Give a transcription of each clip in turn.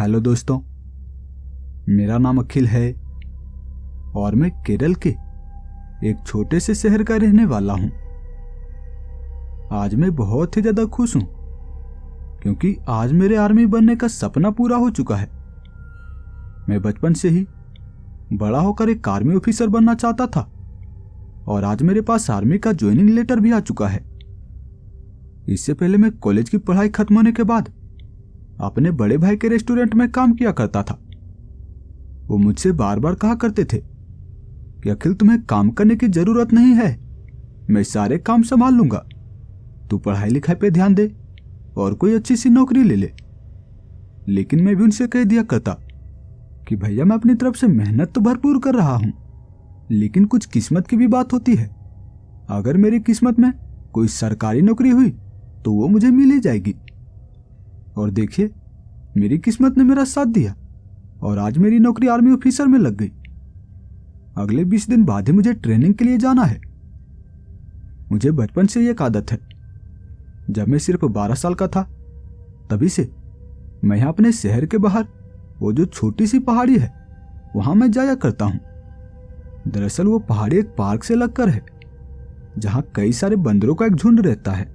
Hello दोस्तों, मेरा नाम अखिल है और मैं केरल के एक छोटे से शहर का रहने वाला हूं। आज मैं बहुत ही ज्यादा खुश हूं क्योंकि आज मेरे आर्मी बनने का सपना पूरा हो चुका है। मैं बचपन से ही बड़ा होकर एक आर्मी ऑफिसर बनना चाहता था और आज मेरे पास आर्मी का ज्वाइनिंग लेटर भी आ चुका है। इससे पहले मैं कॉलेज की पढ़ाई खत्म होने के बाद अपने बड़े भाई के रेस्टोरेंट में काम किया करता था। वो मुझसे बार बार कहा करते थे कि अखिल, तुम्हें काम करने की जरूरत नहीं है, मैं सारे काम संभाल लूंगा, तू पढ़ाई लिखाई पे ध्यान दे और कोई अच्छी सी नौकरी ले ले। लेकिन मैं भी उनसे कह दिया करता कि भैया, मैं अपनी तरफ से मेहनत तो भरपूर कर रहा हूं, लेकिन कुछ किस्मत की भी बात होती है। अगर मेरी किस्मत में कोई सरकारी नौकरी हुई तो वो मुझे मिल ही जाएगी। और देखिए, मेरी किस्मत ने मेरा साथ दिया और आज मेरी नौकरी आर्मी ऑफिसर में लग गई। अगले 20 दिन बाद ही मुझे ट्रेनिंग के लिए जाना है। मुझे बचपन से एक आदत है, जब मैं सिर्फ 12 साल का था तभी से मैं यहाँ अपने शहर के बाहर वो जो छोटी सी पहाड़ी है वहां मैं जाया करता हूं। दरअसल वो पहाड़ी एक पार्क से लगकर है जहां कई सारे बंदरों का एक झुंड रहता है।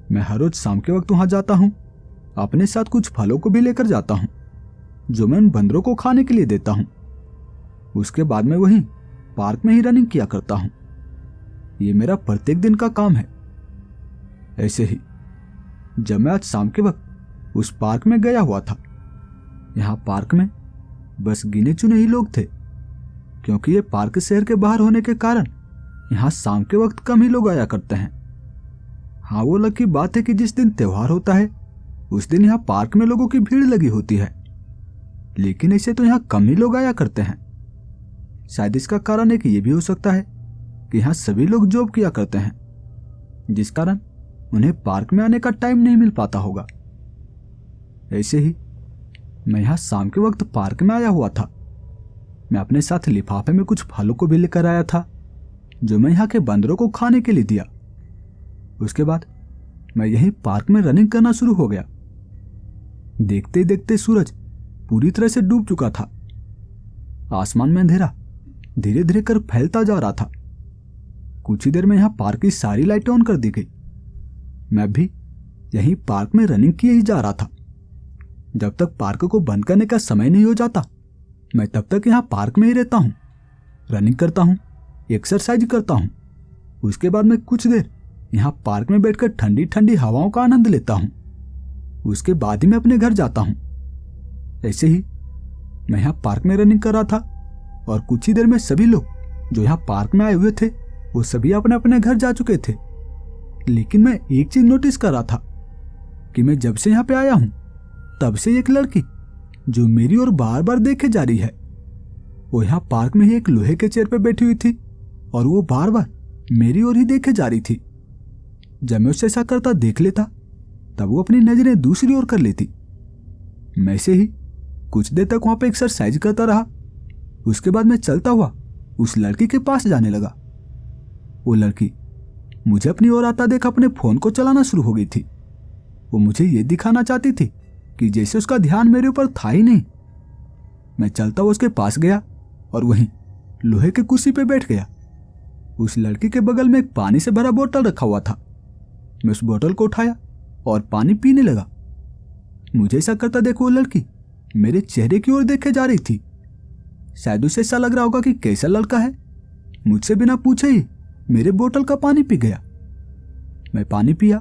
मैं हर रोज शाम के वक्त वहां जाता हूं, अपने साथ कुछ फलों को भी लेकर जाता हूं जो मैं उन बंदरों को खाने के लिए देता हूं। उसके बाद मैं वहीं पार्क में ही रनिंग किया करता हूं। ये मेरा प्रत्येक दिन का काम है। ऐसे ही जब मैं आज शाम के वक्त उस पार्क में गया हुआ था, यहाँ पार्क में बस गिने चुने ही लोग थे, क्योंकि ये पार्क शहर के बाहर होने के कारण यहाँ शाम के वक्त कम ही लोग आया करते हैं। हाँ, वो अलग की बात है कि जिस दिन त्योहार होता है उस दिन यहाँ पार्क में लोगों की भीड़ लगी होती है, लेकिन ऐसे तो यहाँ कम ही लोग आया करते हैं। शायद इसका कारण एक ये भी हो सकता है कि यहाँ सभी लोग जॉब किया करते हैं, जिस कारण उन्हें पार्क में आने का टाइम नहीं मिल पाता होगा। ऐसे ही मैं यहाँ शाम के वक्त पार्क में आया हुआ था। मैं अपने साथ लिफाफे में कुछ फलों को भी लेकर आया था जो मैं यहाँ के बंदरों को खाने के लिए दिया। उसके बाद मैं यहीं पार्क में रनिंग करना शुरू हो गया। देखते देखते सूरज पूरी तरह से डूब चुका था। आसमान में अंधेरा धीरे धीरे कर फैलता जा रहा था। कुछ ही देर में यहाँ पार्क की सारी लाइटें ऑन कर दी गई। मैं भी यहीं पार्क में रनिंग किए ही जा रहा था। जब तक पार्क को बंद करने का समय नहीं हो जाता, मैं तब तक यहाँ पार्क में ही रहता हूँ, रनिंग करता हूँ, एक्सरसाइज करता हूँ। उसके बाद मैं कुछ देर यहाँ पार्क में बैठकर ठंडी ठंडी हवाओं का आनंद लेता हूँ। उसके बाद ही मैं अपने घर जाता हूँ। ऐसे ही मैं यहाँ पार्क में रनिंग कर रहा था और कुछ ही देर में सभी लोग जो यहाँ पार्क में आए हुए थे वो सभी अपने अपने घर जा चुके थे। लेकिन मैं एक चीज नोटिस कर रहा था कि मैं जब से यहाँ पे आया हूँ तब से एक लड़की जो मेरी ओर बार बार देखे जा रही है, वो यहाँ पार्क में ही एक लोहे के चेयर पे बैठी हुई थी और वो बार बार मेरी ओर ही देखे जा रही थी। जब मैं उससे ऐसा करता देख लेता तब वो अपनी नजरें दूसरी ओर कर लेती। मैं से ही कुछ देर तक वहां पे एक्सरसाइज करता रहा। उसके बाद मैं चलता हुआ उस लड़की के पास जाने लगा। वो लड़की मुझे अपनी ओर आता देख अपने फोन को चलाना शुरू हो गई थी। वो मुझे ये दिखाना चाहती थी कि जैसे उसका ध्यान मेरे ऊपर था ही नहीं। मैं चलता हुआ उसके पास गया और वहीं लोहे के कुर्सी पे बैठ गया। उस लड़की के बगल में एक पानी से भरा बोतल रखा हुआ था। मैं उस बोतल को उठाया और पानी पीने लगा। मुझे ऐसा करता देख वो लड़की मेरे चेहरे की ओर देखे जा रही थी। शायद उसे ऐसा लग रहा होगा कि कैसा लड़का है, मुझसे बिना पूछे ही मेरे बोतल का पानी पी गया। मैं पानी पिया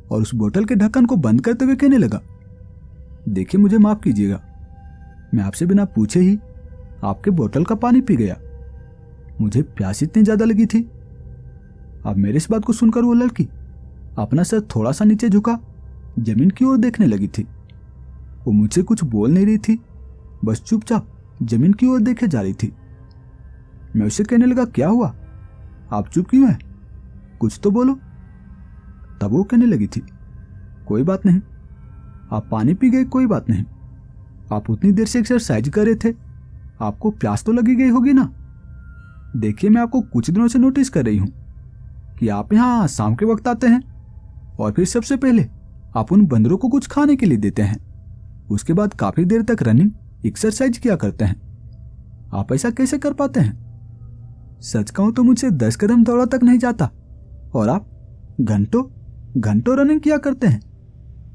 और उस बोतल के ढक्कन को बंद करते हुए कहने लगा, देखिए, मुझे माफ कीजिएगा, मैं आपसे बिना पूछे ही आपके बोतल का पानी पी गया। मुझे प्यास इतनी ज्यादा लगी थी। अब मेरे इस बात को सुनकर वो लड़की अपना सर थोड़ा सा नीचे झुका जमीन की ओर देखने लगी थी। वो मुझसे कुछ बोल नहीं रही थी, बस चुपचाप जमीन की ओर देखे जा रही थी। मैं उससे कहने लगा, क्या हुआ, आप चुप क्यों हैं, कुछ तो बोलो। तब वो कहने लगी थी, कोई बात नहीं, आप पानी पी गए, कोई बात नहीं, आप उतनी देर से एक्सरसाइज कर रहे थे, आपको प्यास तो लगी गई होगी ना। देखिए, मैं आपको कुछ दिनों से नोटिस कर रही हूं कि आप यहाँ शाम के वक्त आते हैं और फिर सबसे पहले आप उन बंदरों को कुछ खाने के लिए देते हैं। उसके बाद काफी देर तक रनिंग एक्सरसाइज किया करते हैं। आप ऐसा कैसे कर पाते हैं? सच कहूं तो मुझसे 10 कदम दौड़ा तक नहीं जाता और आप घंटों घंटों रनिंग किया करते हैं।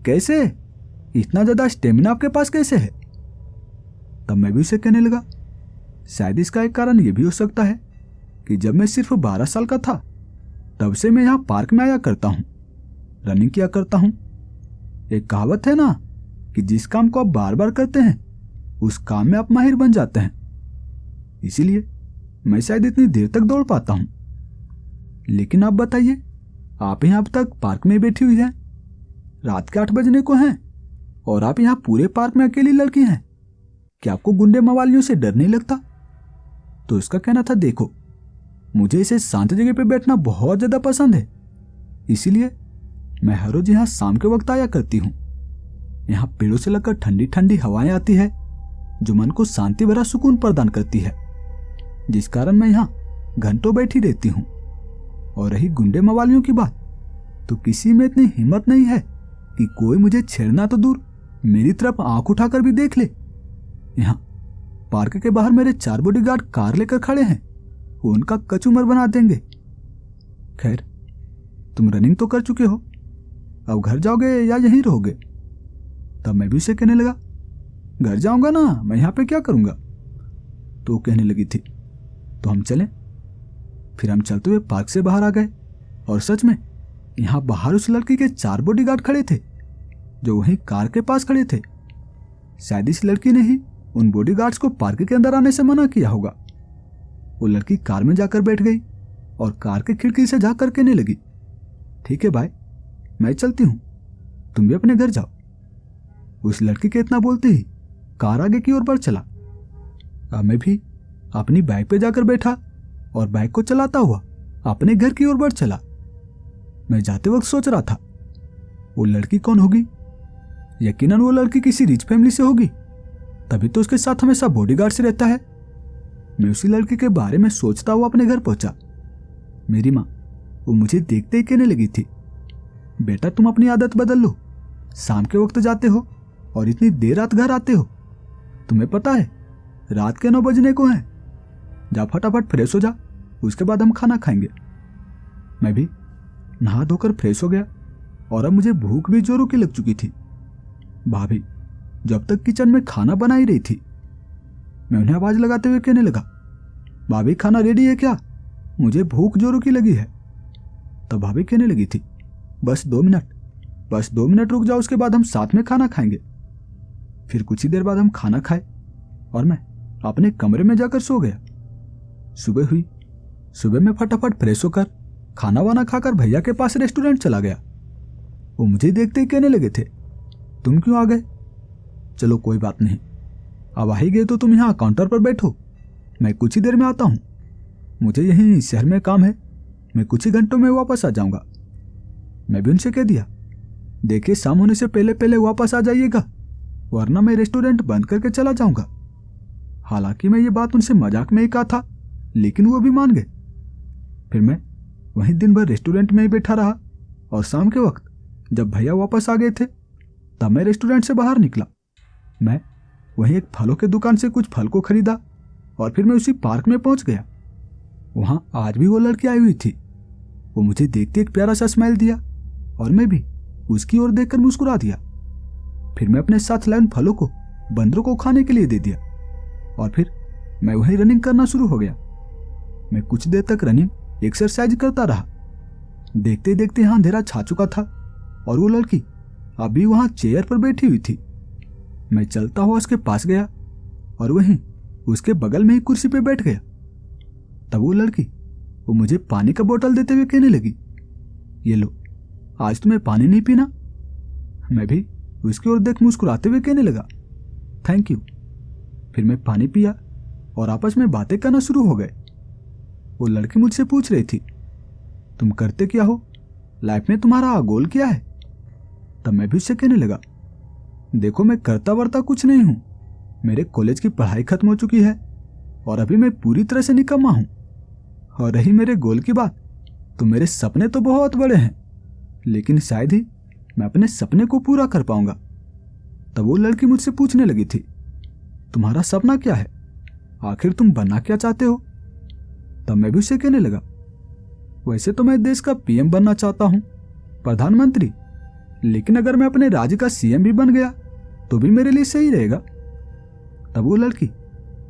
कैसे? इतना ज्यादा स्टेमिना आपके पास कैसे है? तब मैं भी उसे कहने लगा, शायद इसका एक कारण यह भी हो सकता है कि जब मैं सिर्फ 12 साल का था तब से मैं यहाँ पार्क में आया करता हूँ, रनिंग किया करता हूँ। एक कहावत है ना कि जिस काम को आप बार बार करते हैं उस काम में आप माहिर बन जाते हैं। इसीलिए मैं शायद इतनी देर तक दौड़ पाता हूँ। लेकिन आप बताइए, आप यहाँ अब तक पार्क में बैठी हुई हैं, रात के 8 बजने को हैं और आप यहाँ पूरे पार्क में अकेली लड़की हैं। क्या आपको गुंडे मवालियों से डर नहीं लगता? तो इसका कहना था, देखो मुझे इसे शांत जगह पे बैठना बहुत ज्यादा पसंद है, इसीलिए मैं हर रोज यहाँ शाम के वक्त आया करती हूँ। यहाँ पेड़ों से लगकर ठंडी ठंडी हवाएं आती है जो मन को शांति भरा सुकून प्रदान करती है, जिस कारण मैं यहाँ घंटों बैठी रहती हूँ। और रही गुंडे मवालियों की बात, तो किसी में इतनी हिम्मत नहीं है कि कोई मुझे छेड़ना तो दूर मेरी तरफ आंख उठाकर भी देख ले। यहाँ पार्क के बाहर मेरे 4 बॉडीगार्ड कार लेकर खड़े हैं, वो उनका कचूमर बना देंगे। खैर, तुम रनिंग तो कर चुके हो, अब घर जाओगे या यहीं रहोगे? तब मैं भी उसे कहने लगा, घर जाऊंगा ना, मैं यहाँ पे क्या करूंगा? तो वो कहने लगी थी, तो हम चलें। फिर हम चलते हुए पार्क से बाहर आ गए और सच में यहाँ बाहर उस लड़की के 4 बॉडीगार्ड खड़े थे जो वहीं कार के पास खड़े थे। शायद इस लड़की ने ही उन बॉडीगार्ड्स को पार्क के अंदर आने से मना किया होगा। वो लड़की कार में जाकर बैठ गई और कार की खिड़की से झांक कहने लगी, ठीक है भाई, मैं चलती हूं, तुम भी अपने घर जाओ। उस लड़की के इतना बोलते ही कार आगे की ओर बढ़ चला। अब मैं भी अपनी बाइक पे जाकर बैठा और बाइक को चलाता हुआ अपने घर की ओर बढ़ चला। मैं जाते वक्त सोच रहा था, वो लड़की कौन होगी? यकीनन वो लड़की किसी रिच फैमिली से होगी, तभी तो उसके साथ हमेशा बॉडीगार्ड से रहता है। मैं उसी लड़की के बारे में सोचता हुआ अपने घर पहुंचा। मेरी माँ वो मुझे देखते ही कहने लगी थी, बेटा तुम अपनी आदत बदल लो, शाम के वक्त जाते हो और इतनी देर रात घर आते हो। तुम्हें पता है रात के 9 बजने को हैं, जा फटाफट फ्रेश हो जा, उसके बाद हम खाना खाएंगे। मैं भी नहा धोकर फ्रेश हो गया और अब मुझे भूख भी जोरों की लग चुकी थी। भाभी जब तक किचन में खाना बना ही रही थी, मैं उन्हें आवाज लगाते हुए कहने लगा, भाभी खाना रेडी है क्या? मुझे भूख जोरों की लगी है। तब भाभी कहने लगी थी, बस 2 मिनट रुक जाओ, उसके बाद हम साथ में खाना खाएंगे। फिर कुछ ही देर बाद हम खाना खाए और मैं अपने कमरे में जाकर सो गया। सुबह हुई, सुबह में फटाफट फ्रेश होकर खाना वाना खाकर भैया के पास रेस्टोरेंट चला गया। वो मुझे देखते ही कहने लगे थे, तुम क्यों आ गए? चलो कोई बात नहीं, अब आ ही गए तो तुम यहाँ काउंटर पर बैठो, मैं कुछ ही देर में आता हूँ। मुझे यहीं शहर में काम है, मैं कुछ ही घंटों में वापस आ जाऊंगा। मैं भी उनसे कह दिया, देखिए शाम होने से पहले पहले वापस आ जाइएगा, वरना मैं रेस्टोरेंट बंद करके चला जाऊंगा। हालांकि मैं ये बात उनसे मजाक में ही कहा था, लेकिन वो भी मान गए। फिर मैं वहीं दिन भर रेस्टोरेंट में ही बैठा रहा और शाम के वक्त जब भैया वापस आ गए थे तब मैं रेस्टोरेंट से बाहर निकला। मैं वहीं एक फलों की दुकान से कुछ फल को खरीदा और फिर मैं उसी पार्क में पहुंच गया। वहां आज भी वो लड़की आई हुई थी। वो मुझे देखते एक प्यारा सा स्माइल दिया और मैं भी उसकी ओर देखकर मुस्कुरा दिया। फिर मैं अपने साथ लाए उन फलों को बंदरों को खाने के लिए दे दिया और फिर मैं वहीं रनिंग करना शुरू हो गया। मैं कुछ देर तक रनिंग एक्सरसाइज करता रहा। देखते देखते यहाँ अंधेरा छा चुका था और वो लड़की अभी वहां चेयर पर बैठी हुई थी। मैं चलता हुआ उसके पास गया और वहीं उसके बगल में ही कुर्सी पे बैठ गया। तब वो लड़की वो मुझे पानी का बोतल देते हुए कहने लगी, ये लो, आज तुम्हें पानी नहीं पीना? मैं भी उसकी ओर देख मुस्कुराते हुए कहने लगा, थैंक यू। फिर मैं पानी पिया और आपस में बातें करना शुरू हो गए। वो लड़की मुझसे पूछ रही थी, तुम करते क्या हो, लाइफ में तुम्हारा गोल क्या है? तब मैं भी उससे कहने लगा, देखो मैं करता वर्ता कुछ नहीं हूं, मेरे कॉलेज की पढ़ाई खत्म हो चुकी है और अभी मैं पूरी तरह से निकम्मा हूं। और रही मेरे गोल की बात, तो मेरे सपने तो बहुत बड़े हैं, लेकिन शायद ही मैं अपने सपने को पूरा कर पाऊंगा। तब वो लड़की मुझसे पूछने लगी थी, तुम्हारा सपना क्या है, आखिर तुम बनना क्या चाहते हो? तब मैं भी उसे कहने लगा, वैसे तो मैं देश का पीएम बनना चाहता हूं, प्रधानमंत्री, लेकिन अगर मैं अपने राज्य का सीएम भी बन गया तो भी मेरे लिए सही रहेगा। तब वो लड़की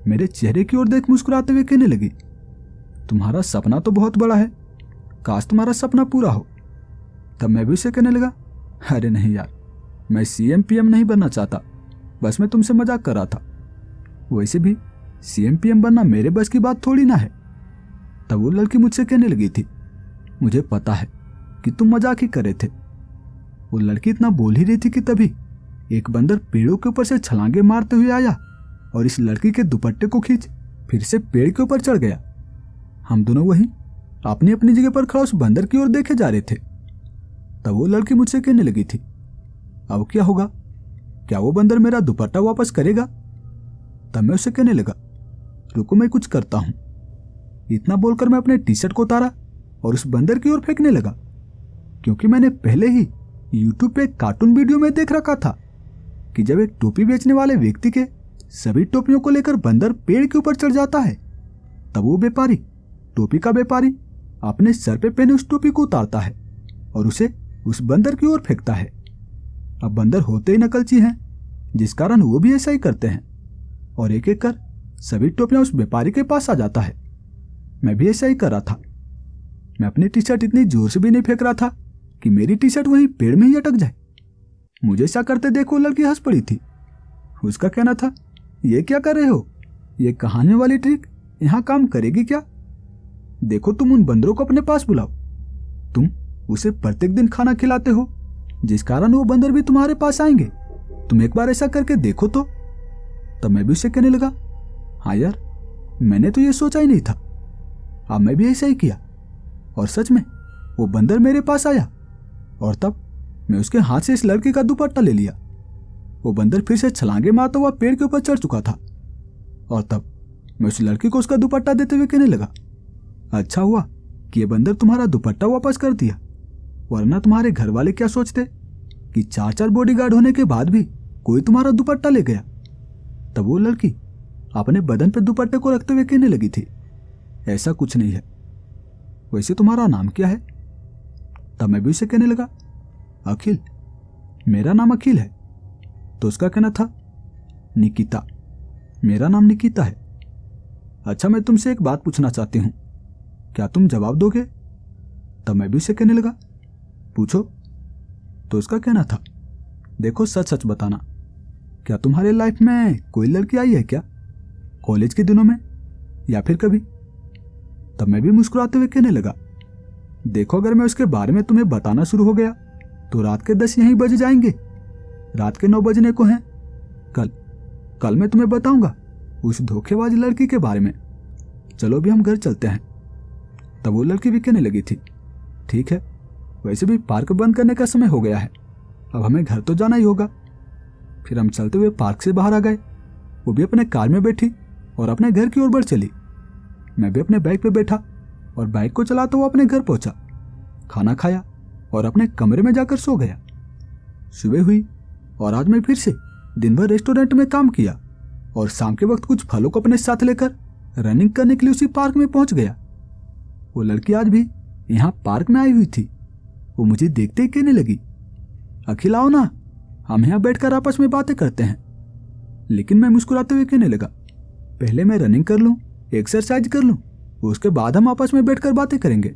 मेरे चेहरे की ओर देख मुस्कुराते हुए कहने लगी, तुम्हारा सपना तो बहुत बड़ा है, काश तुम्हारा सपना पूरा हो। तब मैं भी उसे कहने लगा, अरे नहीं यार, मैं सीएम पीएम नहीं बनना चाहता, बस मैं तुमसे मजाक कर रहा था, वैसे भी सीएम पीएम बनना मेरे बस की बात थोड़ी ना है। तब वो लड़की मुझसे कहने लगी थी, मुझे पता है कि तुम मजाक ही कर रहे थे। वो लड़की इतना बोल ही रही थी कि तभी एक बंदर पेड़ों के ऊपर से छलांगे मारते हुए आया और इस लड़की के दुपट्टे को खींच फिर से पेड़ के ऊपर चढ़ गया। हम दोनों वहीं अपनी अपनी जगह पर खड़ा उस बंदर की ओर देखे जा रहे थे। तब वो लड़की मुझसे कहने लगी थी, अब क्या होगा, क्या वो बंदर मेरा दुपट्टा वापस करेगा? तब मैं उसे कहने लगा, रुको मैं कुछ करता हूं। इतना बोलकर मैं अपने टी शर्ट को उतारा और उस बंदर की ओर फेंकने लगा, क्योंकि मैंने पहले ही YouTube पे एक कार्टून वीडियो में देख रखा था कि जब एक टोपी बेचने वाले व्यक्ति के सभी टोपियों को लेकर बंदर पेड़ के ऊपर चढ़ जाता है, तब वो व्यापारी, टोपी का व्यापारी, अपने सर पे पहने उस टोपी को उतारता है और उसे उस बंदर की ओर फेंकता है। अब बंदर होते ही नकलची हैं, जिस कारण वो भी ऐसा ही करते हैं और एक एक कर सभी टोपियां उस व्यापारी के पास आ जाता है। मैं भी ऐसा ही कर रहा था। मैं अपनी टी शर्ट इतनी जोर से भी नहीं फेंक रहा था कि मेरी टी शर्ट वहीं पेड़ में ही अटक जाए। मुझे ऐसा करते देखो लड़की हंस पड़ी थी। उसका कहना था, ये क्या कर रहे हो, ये कहानी वाली ट्रिक यहां काम करेगी क्या? देखो तुम उन बंदरों को अपने पास बुलाओ, तुम उसे प्रत्येक दिन खाना खिलाते हो, जिस कारण वो बंदर भी तुम्हारे पास आएंगे। तुम एक बार ऐसा करके देखो तो। तब मैं भी उसे कहने लगा, हाँ यार, मैंने तो ये सोचा ही नहीं था। अब मैं भी ऐसा ही किया और सच में वो बंदर मेरे पास आया और तब मैं उसके हाथ से इस लड़की का दुपट्टा ले लिया। वो बंदर फिर से छलांगे मारता हुआ पेड़ के ऊपर चढ़ चुका था और तब मैं उस लड़की को उसका दुपट्टा देते हुए कहने लगा, अच्छा हुआ कि ये बंदर तुम्हारा दुपट्टा वापस कर दिया, वरना तुम्हारे घर वाले क्या सोचते कि 4-4 बॉडीगार्ड होने के बाद भी कोई तुम्हारा दुपट्टा ले गया। तब वो लड़की अपने बदन पे दुपट्टे को रखते हुए कहने लगी थी, ऐसा कुछ नहीं है, वैसे तुम्हारा नाम क्या है? तब मैं भी उसे कहने लगा, अखिल, मेरा नाम अखिल है। तो उसका कहना था, निकिता, मेरा नाम निकिता है। अच्छा, मैं तुमसे एक बात पूछना चाहती हूं, क्या तुम जवाब दोगे? तब मैं भी उसे कहने लगा, पूछो। तो उसका कहना था, देखो सच सच बताना, क्या तुम्हारे लाइफ में कोई लड़की आई है क्या, कॉलेज के दिनों में या फिर कभी? तब मैं भी मुस्कुराते हुए कहने लगा, देखो अगर मैं उसके बारे में तुम्हें बताना शुरू हो गया तो रात के 10 यहीं बज जाएंगे, रात के 9 बजने को हैं। कल मैं तुम्हें बताऊंगा उस धोखेबाज लड़की के बारे में। चलो भी हम घर चलते हैं। तब वो लड़की भी कहने लगी थी, ठीक है, वैसे भी पार्क बंद करने का समय हो गया है, अब हमें घर तो जाना ही होगा। फिर हम चलते हुए पार्क से बाहर आ गए। वो भी अपने कार में बैठी और अपने घर की ओर बढ़ चली। मैं भी अपने बाइक पे बैठा और बाइक को चलाता हुआ अपने घर पहुंचा, खाना खाया और अपने कमरे में जाकर सो गया। सुबह हुई और आज मैं फिर से दिन भर रेस्टोरेंट में काम किया और शाम के वक्त कुछ फलों को अपने साथ लेकर रनिंग करने के लिए उसी पार्क में पहुंच गया। वो लड़की आज भी यहाँ पार्क में आई हुई थी। वो मुझे देखते ही कहने लगी, अखिल आओ ना, हम यहाँ बैठकर आपस में बातें करते हैं। लेकिन मैं मुस्कुराते हुए कहने लगा, पहले मैं रनिंग कर लूँ, एक्सरसाइज कर लूँ, उसके बाद हम आपस में बैठकर बातें करेंगे।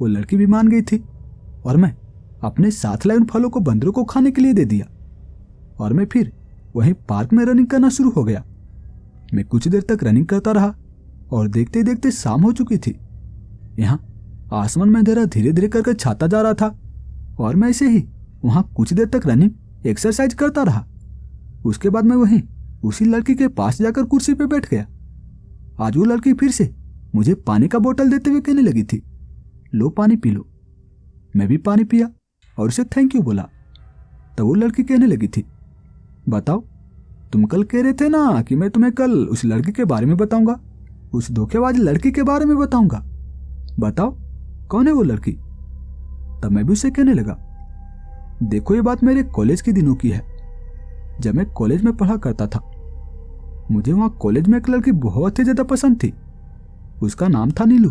वो लड़की भी मान गई थी और मैं अपने साथ लाए उन फलों को बंदरों को खाने के लिए दे दिया और मैं फिर वहीं पार्क में रनिंग करना शुरू हो गया। मैं कुछ देर तक रनिंग करता रहा और देखते देखते शाम हो चुकी थी। यहाँ आसमान में अंधेरा धीरे धीरे करके छाता जा रहा था और मैं ऐसे ही वहां कुछ देर तक रनिंग एक्सरसाइज करता रहा। उसके बाद मैं वहीं उसी लड़की के पास जाकर कुर्सी पे बैठ गया। आज वो लड़की फिर से मुझे पानी का बोतल देते हुए कहने लगी थी, लो पानी पी लो। मैं भी पानी पिया और उसे थैंक यू बोला। तो वो लड़की कहने लगी थी, बताओ, तुम कल कह रहे थे ना कि मैं तुम्हें कल उस लड़की के बारे में बताऊंगा, उस धोखेबाज लड़की के बारे में बताऊंगा, बताओ कौन है वो लड़की? तब मैं भी उसे कहने लगा, देखो ये बात मेरे कॉलेज के दिनों की है। जब मैं कॉलेज में पढ़ा करता था। मुझे वहां कॉलेज में एक लड़की बहुत ही ज्यादा पसंद थी। उसका नाम था नीलू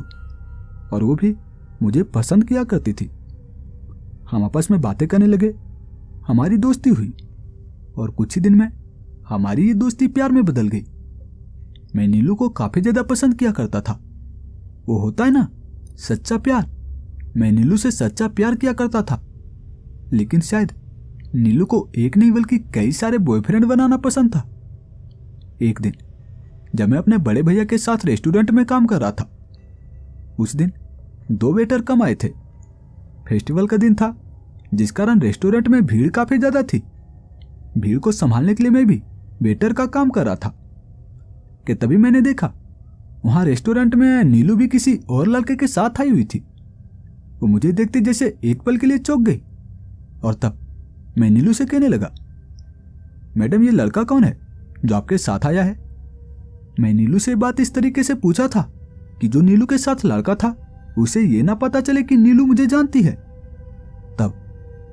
और वो भी मुझे पसंद किया करती थी। हम आपस में बातें करने लगे, हमारी दोस्ती हुई और कुछ ही दिन में हमारी ये दोस्ती प्यार में बदल गई। मैं नीलू को काफी ज्यादा पसंद किया करता था। वो होता है ना सच्चा प्यार। मैं नीलू से सच्चा प्यार किया करता था, लेकिन शायद नीलू को एक नहीं बल्कि कई सारे बॉयफ्रेंड बनाना पसंद था। एक दिन जब मैं अपने बड़े भैया के साथ रेस्टोरेंट में काम कर रहा था, उस दिन 2 वेटर कम आए थे। फेस्टिवल का दिन था, जिस कारण रेस्टोरेंट में भीड़ काफी ज्यादा थी। भीड़ को संभालने के लिए मैं भी वेटर का काम कर रहा था कि तभी मैंने देखा वहां रेस्टोरेंट में नीलू भी किसी और लड़के के साथ आई हुई थी। वो मुझे देखते जैसे एक पल के लिए चौंक गई और तब मैं नीलू से कहने लगा, मैडम ये लड़का कौन है जो आपके साथ आया है? मैं नीलू से बात इस तरीके से पूछा था कि जो नीलू के साथ लड़का था उसे ये ना पता चले कि नीलू मुझे जानती है। तब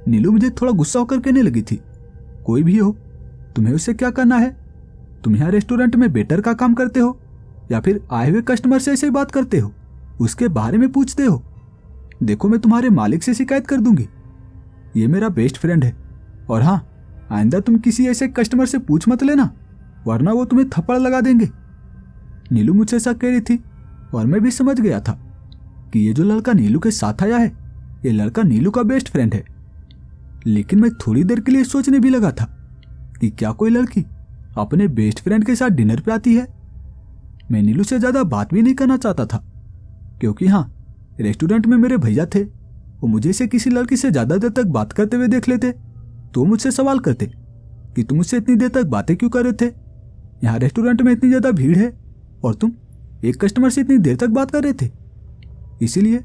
नीलू मुझे थोड़ा गुस्सा होकर कहने लगी थी, कोई भी हो, तुम्हें उससे क्या करना है? तुम यहाँ रेस्टोरेंट में वेटर का काम करते हो या फिर आए हुए कस्टमर से ऐसे बात करते हो, उसके बारे में पूछते हो? देखो मैं तुम्हारे मालिक से शिकायत कर दूंगी। ये मेरा बेस्ट फ्रेंड है और हाँ, आइंदा तुम किसी ऐसे कस्टमर से पूछ मत लेना, वरना वो तुम्हें थप्पड़ लगा देंगे। नीलू मुझसे ऐसा कह रही थी और मैं भी समझ गया था कि ये जो लड़का नीलू के साथ आया है, ये लड़का नीलू का बेस्ट फ्रेंड है। लेकिन मैं थोड़ी देर के लिए सोचने भी लगा था कि क्या कोई लड़की अपने बेस्ट फ्रेंड के साथ डिनर पे आती है। मैं नीलू से ज्यादा बात भी नहीं करना चाहता था, क्योंकि हाँ, रेस्टोरेंट में मेरे भैया थे। वो मुझे से किसी लड़की से ज्यादा देर तक बात करते हुए देख लेते तो मुझसे सवाल करते कि तुम मुझसे इतनी देर तक बातें क्यों कर रहे थे? यहाँ रेस्टोरेंट में इतनी ज्यादा भीड़ है और तुम एक कस्टमर से इतनी देर तक बात कर रहे थे। इसीलिए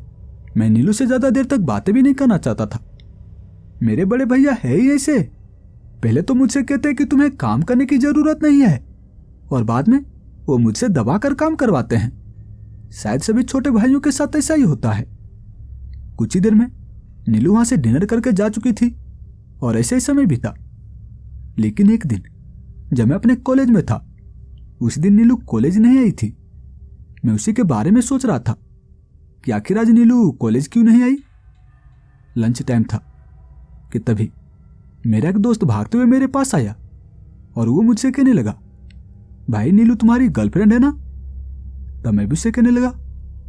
मैं नीलू से ज्यादा देर तक बातें भी नहीं करना चाहता था। मेरे बड़े भैया है ही ऐसे, पहले तो मुझसे कहते कि तुम्हें काम करने की जरूरत नहीं है और बाद में वो मुझसे दबा कर काम करवाते हैं। शायद सभी छोटे भाइयों के साथ ऐसा ही होता है। कुछ ही देर में नीलू वहां से डिनर करके जा चुकी थी और ऐसे ही समय बीता। लेकिन एक दिन जब मैं अपने कॉलेज में था, उस दिन नीलू कॉलेज नहीं आई थी। मैं उसी के बारे में सोच रहा था कि आखिर आज नीलू कॉलेज क्यों नहीं आई। लंच टाइम था कि तभी मेरा एक दोस्त भागते हुए मेरे पास आया और वो मुझसे कहने लगा, भाई नीलू तुम्हारी गर्लफ्रेंड है ना? तब मैं भी उससे कहने लगा,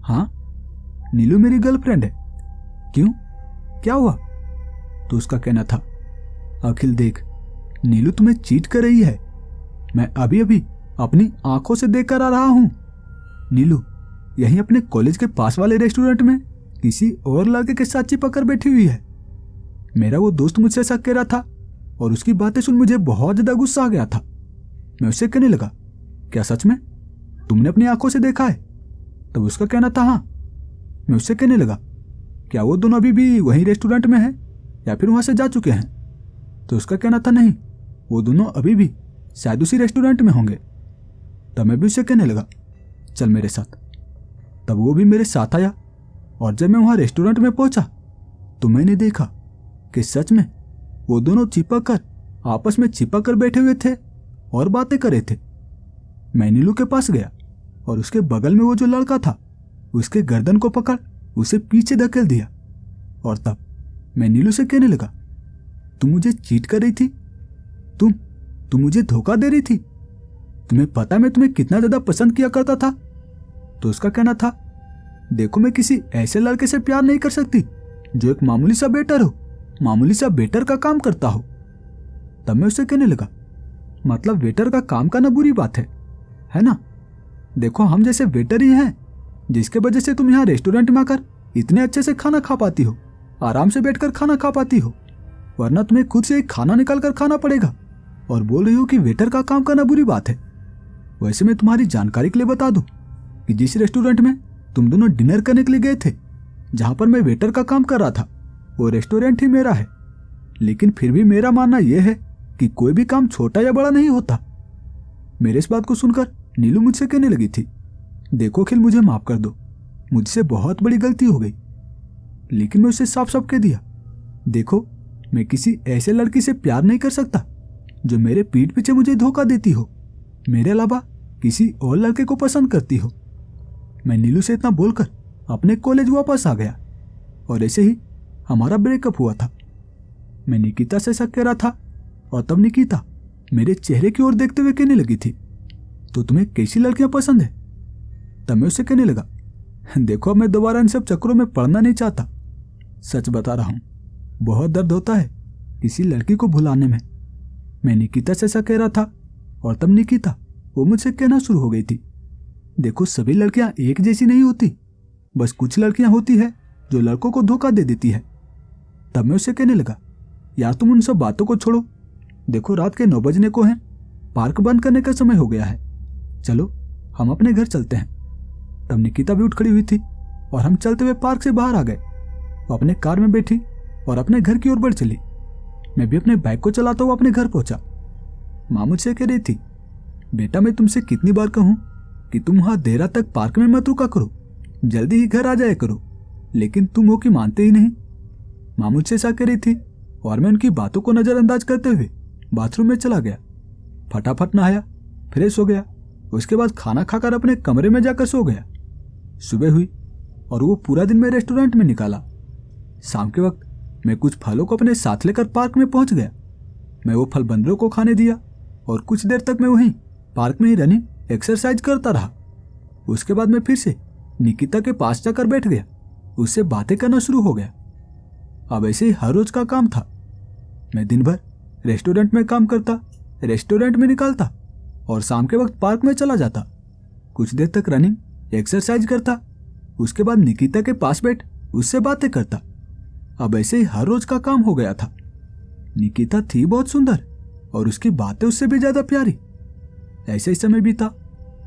हाँ नीलू मेरी गर्लफ्रेंड है। क्यों, क्या हुआ? तो उसका कहना था, अखिल देख, नीलू तुम्हें चीट कर रही है। मैं अभी अभी अपनी आंखों से देख कर आ रहा हूं। नीलू यहीं अपने कॉलेज के पास वाले रेस्टोरेंट में किसी और लड़के के साथ चिपक कर बैठी हुई है। मेरा वो दोस्त मुझसे ऐसा कह रहा था और उसकी बातें सुन मुझे बहुत ज्यादा गुस्सा आ गया था। मैं उससे कहने लगा, क्या सच में तुमने अपनी आंखों से देखा है? तब उसका कहना था, हाँ। मैं उससे कहने लगा, क्या वो दोनों अभी भी वहीं रेस्टोरेंट में हैं या फिर वहां से जा चुके हैं? तो उसका कहना था, नहीं, वो दोनों अभी भी शायद उसी रेस्टोरेंट में होंगे। तब मैं भी उससे कहने लगा, चल मेरे साथ। तब वो भी मेरे साथ आया और जब मैं वहां रेस्टोरेंट में पहुंचा तो मैंने देखा कि सच में वो दोनों आपस में चिपक कर बैठे हुए थे और बातें कर रहे थे। मैं नीलू के पास गया और उसके बगल में वो जो लड़का था उसके गर्दन को पकड़ उसे पीछे धकेल दिया और तब मैं नीलू से कहने लगा, तुम मुझे चीट कर रही थी, तुम मुझे धोखा दे रही थी। तुम्हें पता मैं तुम्हें कितना ज्यादा पसंद किया करता था। तो उसका कहना था, देखो मैं किसी ऐसे लड़के से प्यार नहीं कर सकती जो एक मामूली सा वेटर हो, मामूली सा वेटर का काम करता हो। तब मैं उससे कहने लगा, मतलब वेटर का काम करना बुरी बात है ना? देखो हम जैसे वेटर ही हैं जिसके वजह से तुम यहाँ रेस्टोरेंट में आकर इतने अच्छे से खाना खा पाती हो, आराम से बैठकर खाना खा पाती हो, वरना तुम्हें खुद से एक खाना निकाल कर खाना पड़ेगा और बोल रही हो कि वेटर का काम करना बुरी बात है। वैसे मैं तुम्हारी जानकारी के लिए बता दूं कि जिस रेस्टोरेंट में तुम दोनों डिनर करने के लिए गए थे, जहां पर मैं वेटर का काम कर रहा था, वो रेस्टोरेंट ही मेरा है। लेकिन फिर भी मेरा मानना यह है कि कोई भी काम छोटा या बड़ा नहीं होता। मेरे इस बात को सुनकर नीलू मुझसे कहने लगी थी, देखो अखिल मुझे माफ कर दो, मुझसे बहुत बड़ी गलती हो गई। लेकिन मैं उसे साफ साफ कह दिया, देखो मैं किसी ऐसे लड़की से प्यार नहीं कर सकता जो मेरे पीठ पीछे मुझे धोखा देती हो, मेरे अलावा किसी और लड़के को पसंद करती हो। मैं नीलू से इतना बोलकर अपने कॉलेज वापस आ गया और ऐसे ही हमारा ब्रेकअप हुआ था। मैं निकिता से शक कह रहा था और तब निकिता मेरे चेहरे की ओर देखते हुए कहने लगी थी, तो तुम्हें कैसी लड़कियां पसंद है? तब मैं उससे कहने लगा, देखो मैं दोबारा इन सब चक्करों में पड़ना नहीं चाहता। सच बता रहा हूं, बहुत दर्द होता है किसी लड़की को भुलाने में। मैं निकिता से ऐसा कह रहा था और तब निकिता वो मुझसे कहना शुरू हो गई थी, देखो सभी लड़कियां एक जैसी नहीं होती, बस कुछ लड़कियां होती है जो लड़कों को धोखा दे देती है। तब मैं उससे कहने लगा, यार तुम उन सब बातों को छोड़ो, देखो रात के 9 बजने को हैं, पार्क बंद करने का समय हो गया है, चलो हम अपने घर चलते हैं। तब निकिता भी उठ खड़ी हुई थी और हम चलते हुए पार्क से बाहर आ गए। वो अपने कार में बैठी और अपने घर की ओर बढ़ चली। मैं भी अपने बाइक को चलाता हुआ अपने घर पहुंचा। माँ मुझसे कह रही थी, बेटा मैं तुमसे कितनी बार कहूं कि तुम वहां देर रात तक पार्क में मत रुका करो, जल्दी ही घर आ जाया करो, लेकिन तुम हो कि मानते ही नहीं। माँ मुझसे ऐसा कह रही थी और मैं उनकी बातों को नजरअंदाज करते हुए बाथरूम में चला गया। फटाफट नहाया, फ्रेश हो गया, उसके बाद खाना खाकर अपने कमरे में जाकर सो गया। सुबह हुई और वो पूरा दिन मैं रेस्टोरेंट में निकाला। शाम के वक्त मैं कुछ फलों को अपने साथ लेकर पार्क में पहुंच गया। मैं वो फल बंदरों को खाने दिया और कुछ देर तक मैं वहीं पार्क में ही रनिंग एक्सरसाइज करता रहा। उसके बाद मैं फिर से निकिता के पास जाकर बैठ गया, उससे बातें करना शुरू हो गया। अब ऐसे ही हर रोज का काम था। मैं दिन भर रेस्टोरेंट में काम करता, रेस्टोरेंट में निकालता और शाम के वक्त पार्क में चला जाता, कुछ देर तक रनिंग एक्सरसाइज करता, उसके बाद निकिता के पास बैठ उससे बातें करता। अब ऐसे ही हर रोज का काम हो गया था। निकिता थी बहुत सुंदर और उसकी बातें उससे भी ज्यादा प्यारी। ऐसे ही समय बीता,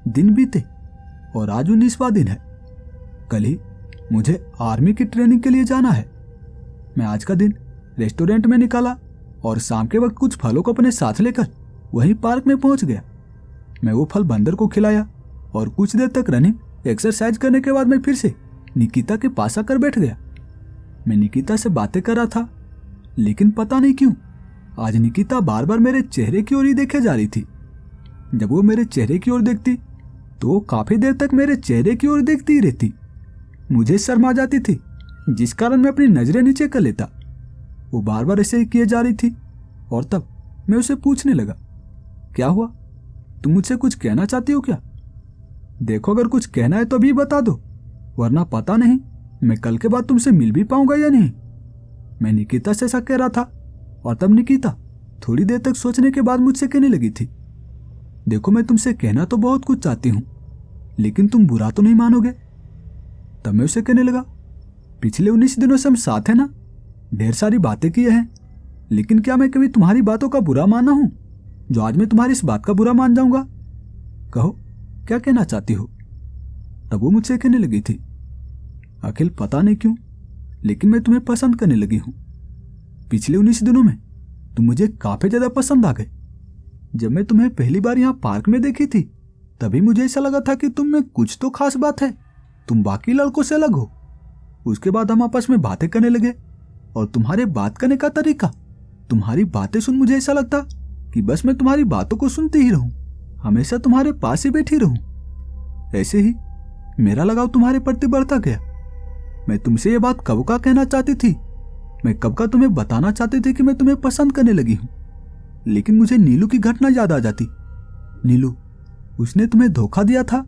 दिन बीते और आज 19वां दिन है। कल ही मुझे आर्मी की ट्रेनिंग के लिए जाना है। मैं आज का दिन रेस्टोरेंट में निकाला और शाम के वक्त कुछ फलों को अपने साथ लेकर वहीं पार्क में पहुंच गया। मैं वो फल बंदर को खिलाया और कुछ देर तक रनिंग एक्सरसाइज करने के बाद मैं फिर से निकिता के पास आकर बैठ गया। मैं निकिता से बातें कर रहा था, लेकिन पता नहीं क्यों आज निकिता बार बार मेरे चेहरे की ओर ही देखे जा रही थी। जब वो मेरे चेहरे की ओर देखती तो वो काफी देर तक मेरे चेहरे की ओर देखती ही रहती। मुझे शर्म आ जाती थी, जिस कारण मैं अपनी नजरें नीचे कर लेता। वो बार बार ऐसे ही किए जा रही थी और तब मैं उसे पूछने लगा, क्या हुआ, तुम मुझसे कुछ कहना चाहती हो क्या? देखो अगर कुछ कहना है तो अभी बता दो, वरना पता नहीं मैं कल के बाद तुमसे मिल भी पाऊंगा या नहीं। मैं निकिता से ऐसा कह रहा था और तब निकिता थोड़ी देर तक सोचने के बाद मुझसे कहने लगी थी, देखो मैं तुमसे कहना तो बहुत कुछ चाहती हूं, लेकिन तुम बुरा तो नहीं मानोगे। तब मैं उसे कहने लगा, पिछले 19 दिनों से हम साथ हैं ना, ढेर सारी बातें की हैं, लेकिन क्या मैं कभी तुम्हारी बातों का बुरा माना हूं जो आज मैं तुम्हारी इस बात का बुरा मान जाऊंगा? कहो क्या कहना चाहती हो? तब वो मुझसे कहने लगी थी, अखिल पता नहीं क्यों लेकिन मैं तुम्हें पसंद करने लगी हूं। पिछले 19 दिनों में तुम मुझे काफी ज्यादा पसंद आ गए। जब मैं तुम्हें पहली बार यहाँ पार्क में देखी थी तभी मुझे ऐसा लगा था कि तुम में कुछ तो खास बात है, तुम बाकी लड़कों से अलग हो। उसके बाद हम आपस में बातें करने लगे और तुम्हारे बात करने का तरीका, तुम्हारी बातें सुन मुझे ऐसा लगता कि बस मैं तुम्हारी बातों को सुनती ही रहूं, हमेशा तुम्हारे पास ही बैठी रहूं। ऐसे ही मेरा लगाव तुम्हारे प्रति बढ़ता गया। मैं तुमसे ये बात कब का कहना चाहती थी, मैं कब का तुम्हें बताना चाहती थी कि मैं तुम्हें पसंद करने लगी हूं, लेकिन मुझे नीलू की घटना याद आ जाती। नीलू, उसने तुम्हें धोखा दिया था,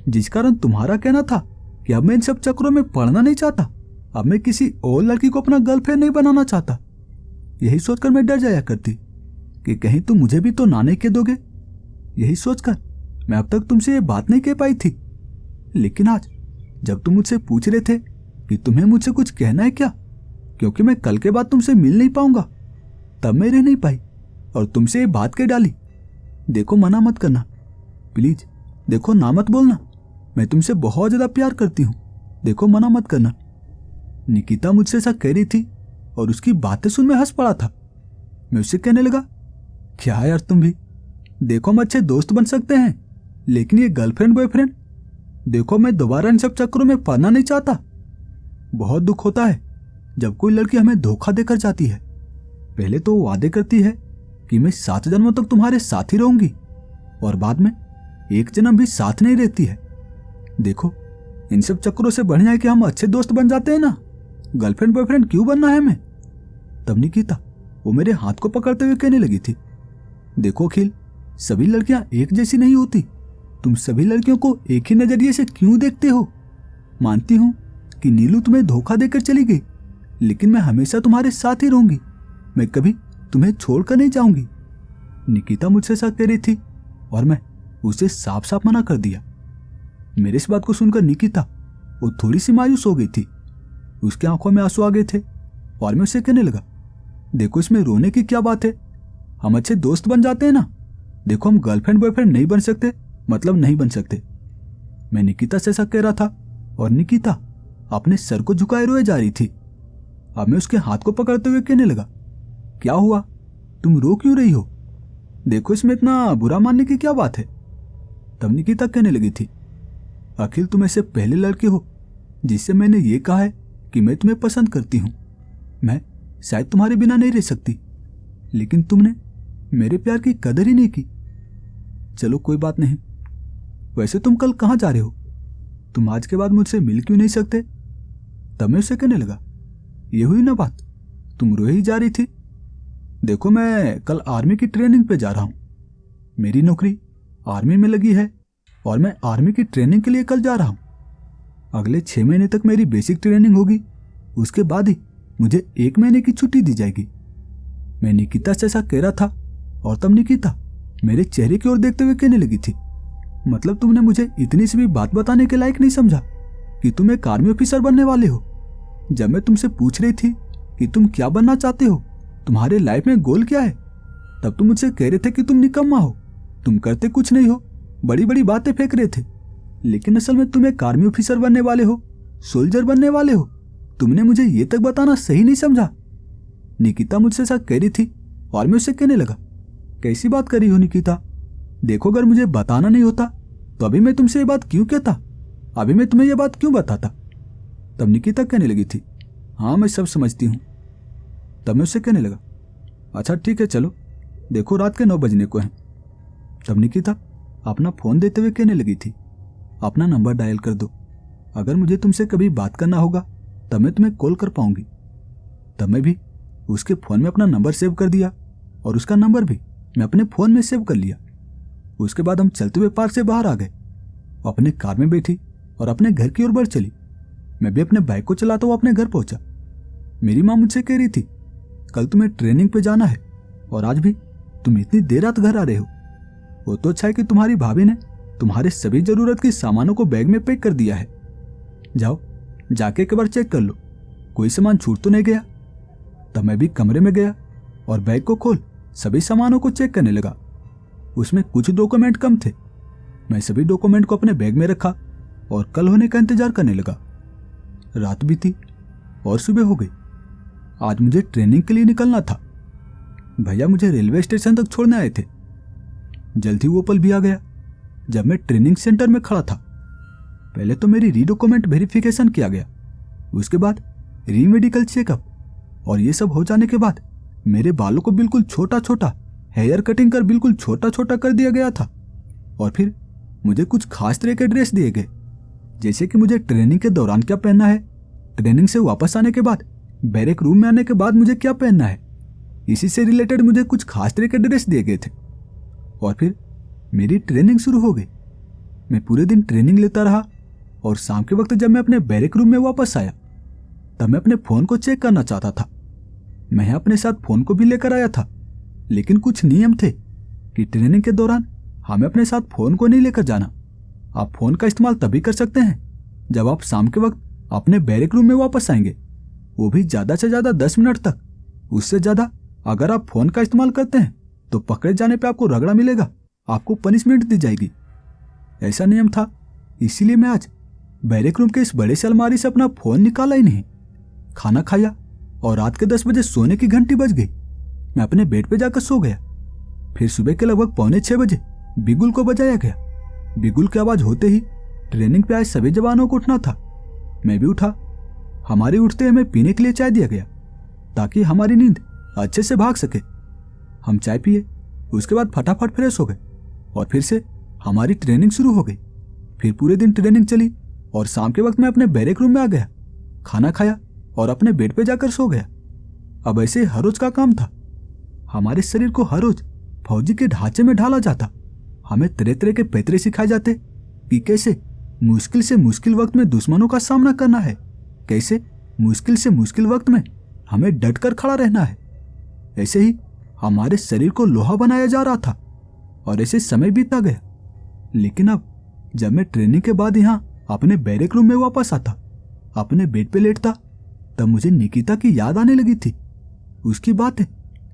जिस कारण तुम्हारा कहना था कि अब मैं इन सब चक्करों में पड़ना नहीं चाहता, अब मैं किसी और लड़की को अपना गर्लफ्रेंड नहीं बनाना चाहता। यही सोचकर मैं डर जाया करती कि कहीं तुम मुझे भी तो ना नहीं कह दोगे। यही सोचकर मैं अब तक तुमसे ये बात नहीं कह पाई थी, लेकिन आज जब तुम मुझसे पूछ रहे थे कि तुम्हें मुझसे कुछ कहना है क्या, क्योंकि मैं कल के बाद तुमसे मिल नहीं पाऊंगा, तब मैं रह नहीं पाई और तुमसे ये बात कह डाली। देखो मना मत करना प्लीज, देखो ना मत बोलना, मैं तुमसे बहुत ज्यादा प्यार करती हूँ, देखो मना मत करना। निकिता मुझसे ऐसा कह रही थी और उसकी बातें सुन मैं हंस पड़ा था। मैं उससे कहने लगा, क्या यार तुम भी, देखो हम अच्छे दोस्त बन सकते हैं, लेकिन ये गर्लफ्रेंड बॉयफ्रेंड, देखो मैं दोबारा इन सब चक्करों में पड़ना नहीं चाहता। बहुत दुख होता है जब कोई लड़की हमें धोखा देकर जाती है। पहले तो वो वादे करती है कि मैं 7 जन्मों तक तुम्हारे साथ ही रहूंगी और बाद में एक जन्म भी साथ नहीं रहती है। देखो, इन सब चक्करों से बढ़िया है कि हम अच्छे दोस्त बन जाते हैं ना। गर्लफ्रेंड बॉयफ्रेंड क्यों बनना है हमें? तब निकिता वो मेरे हाथ को पकड़ते हुए कहने लगी थी, देखो अखिल, सभी लड़कियां एक जैसी नहीं होती। तुम सभी लड़कियों को एक ही नजरिए से क्यों देखते हो? मानती हूं कि नीलू तुम्हें धोखा देकर चली गई, लेकिन मैं हमेशा तुम्हारे साथ ही रहूंगी। मैं कभी तुम्हें छोड़कर नहीं जाऊंगी। निकिता मुझसे ऐसा कह रही थी और मैं उसे साफ साफ मना कर दिया। मेरे इस बात को सुनकर निकिता वो थोड़ी सी मायूस हो गई थी। उसकी आंखों में आंसू आ गए थे और मैं उसे कहने लगा, देखो इसमें रोने की क्या बात है? हम अच्छे दोस्त बन जाते हैं ना। देखो, हम गर्लफ्रेंड बॉयफ्रेंड नहीं बन सकते, मतलब नहीं बन सकते। मैं निकिता से ऐसा कह रहा था और निकिता अपने सर को झुकाए रोए जा रही थी। अब मैं उसके हाथ को पकड़ते हुए कहने लगा, क्या हुआ? तुम रो क्यों रही हो? देखो, इसमें इतना बुरा मानने की क्या बात है? तब निकिता कहने लगी थी, अखिल, तुम ऐसे पहले लड़के हो जिससे मैंने ये कहा है कि मैं तुम्हें पसंद करती हूं। मैं शायद तुम्हारे बिना नहीं रह सकती, लेकिन तुमने मेरे प्यार की कदर ही नहीं की। चलो कोई बात नहीं। वैसे तुम कल कहाँ जा रहे हो? तुम आज के बाद मुझसे मिल क्यों नहीं सकते? तब मैं उसे कहने लगा, ये हुई ना बात, तुम रोए ही जा रही थी। देखो, मैं कल आर्मी की ट्रेनिंग पे जा रहा हूं। मेरी नौकरी आर्मी में लगी है और मैं आर्मी की ट्रेनिंग के लिए कल जा रहा हूं। अगले 6 महीने तक मेरी बेसिक ट्रेनिंग होगी, उसके बाद ही मुझे 1 महीने की छुट्टी दी जाएगी। मैं निकिता से ऐसा कह रहा था और तब निकिता मेरे चेहरे की ओर देखते हुए कहने लगी थी, मतलब तुमने मुझे इतनी सी भी बात बताने के लायक नहीं समझा कि तुम एक आर्मी ऑफिसर बनने वाले हो? जब मैं तुमसे पूछ रही थी कि तुम क्या बनना चाहते हो, तुम्हारे लाइफ में गोल क्या है, तब तुम मुझसे कह रहे थे कि तुम निकम्मा हो, तुम करते कुछ नहीं हो, बड़ी बड़ी बातें फेंक रहे थे। लेकिन असल में तुम एक आर्मी ऑफिसर बनने वाले हो, सोल्जर बनने वाले हो। तुमने मुझे ये तक बताना सही नहीं समझा। निकिता मुझसे ऐसा कह रही थी और मैं उससे कहने लगा, कैसी बात कर रही हो निकिता? देखो, अगर मुझे बताना नहीं होता तो अभी मैं तुमसे ये बात क्यों कहता? अभी मैं तुम्हें ये बात क्यों बताता? तब निकिता कहने लगी थी, हाँ मैं सब समझती हूँ। तब मैं उससे कहने लगा, अच्छा ठीक है, चलो, देखो रात के 9 बजने को हैं। तब निकिता अपना फोन देते हुए कहने लगी थी, अपना नंबर डायल कर दो, अगर मुझे तुमसे कभी बात करना होगा तब मैं तुम्हें कॉल कर पाऊंगी। तब मैं भी उसके फोन में अपना नंबर सेव कर दिया और उसका नंबर भी मैं अपने फोन में सेव कर लिया। उसके बाद हम चलते हुए पार्क से बाहर आ गए, अपने कार में बैठी और अपने घर की ओर बढ़ चली। मैं भी अपने बाइक को चलाता हुआ अपने घर पहुंचा। मेरी माँ मुझसे कह रही थी, कल तुम्हें ट्रेनिंग पे जाना है और आज भी तुम इतनी देर रात घर आ रहे हो। वो तो अच्छा है कि तुम्हारी भाभी ने तुम्हारे सभी जरूरत के सामानों को बैग में पैक कर दिया है। जाओ, जाके एक बार चेक कर लो, कोई सामान छूट तो नहीं गया। तब मैं भी कमरे में गया और बैग को खोल सभी सामानों को चेक करने लगा। उसमें कुछ डॉक्यूमेंट कम थे। मैं सभी डॉक्यूमेंट को अपने बैग में रखा और कल होने का इंतजार करने लगा। रात बीती और सुबह हो गई। आज मुझे ट्रेनिंग के लिए निकलना था। भैया मुझे रेलवे स्टेशन तक छोड़ने आए थे। जल्द ही वो पल भी आ गया जब मैं ट्रेनिंग सेंटर में खड़ा था। पहले तो मेरी रीडॉक्यूमेंट वेरिफिकेशन किया गया, उसके बाद री मेडिकल चेकअप, और ये सब हो जाने के बाद मेरे बालों को बिल्कुल छोटा छोटा हेयर कटिंग कर बिल्कुल छोटा छोटा कर दिया गया था। और फिर मुझे कुछ खास तरह के ड्रेस दिए गए, जैसे कि मुझे ट्रेनिंग के दौरान क्या पहनना है, ट्रेनिंग से वापस आने के बाद बैरक रूम में आने के बाद मुझे क्या पहनना है। इसी से रिलेटेड मुझे कुछ खास तरह के ड्रेस दिए गए थे। और फिर मेरी ट्रेनिंग शुरू हो गई। मैं पूरे दिन ट्रेनिंग लेता रहा और शाम के वक्त जब मैं अपने बैरक रूम में वापस आया तब मैं अपने फोन को चेक करना चाहता था। मैं अपने साथ फोन को भी लेकर आया था, लेकिन कुछ नियम थे कि ट्रेनिंग के दौरान हमें अपने साथ फोन को नहीं लेकर जाना। आप फोन का इस्तेमाल तभी कर सकते हैं जब आप शाम के वक्त अपने बैरक रूम में वापस आएंगे, वो भी ज्यादा से ज्यादा 10 मिनट तक। उससे ज्यादा अगर आप फोन का इस्तेमाल करते हैं तो पकड़े जाने पे आपको रगड़ा मिलेगा, आपको पनिशमेंट दी जाएगी। ऐसा नियम था, इसीलिए मैं आज बैरक रूम के इस बड़े से अलमारी से अपना फोन निकाला ही नहीं। खाना खाया और रात के 10 बजे सोने की घंटी बज गई। मैं अपने बेड पे जाकर सो गया। फिर सुबह के लगभग 5:45 बजे बिगुल को बजाया गया। बिगुल की आवाज होते ही ट्रेनिंग पे आए सभी जवानों को उठना था। मैं भी उठा। हमारे उठते हमें पीने के लिए चाय दिया गया ताकि हमारी नींद अच्छे से भाग सके। हम चाय पिए, उसके बाद फटाफट फ्रेश हो गए और फिर से हमारी ट्रेनिंग शुरू हो गई। फिर पूरे दिन ट्रेनिंग चली और शाम के वक्त मैं अपने बैरक रूम में आ गया, खाना खाया और अपने बेड पे जाकर सो गया। अब ऐसे हर रोज का काम था। हमारे शरीर को हर रोज फौजी के ढांचे में ढाला जाता। हमें तरह तरह के पैतरे सिखाए जाते कि कैसे मुश्किल से मुश्किल वक्त में दुश्मनों का सामना करना है, कैसे मुश्किल से मुश्किल वक्त में हमें डटकर खड़ा रहना है। ऐसे ही हमारे शरीर को लोहा बनाया जा रहा था और ऐसे समय बीतता गया। लेकिन अब जब मैं ट्रेनिंग के बाद यहाँ अपने बैरक रूम में वापस आता, अपने बेड पे लेटता, तब मुझे निकिता की याद आने लगी थी। उसकी बातें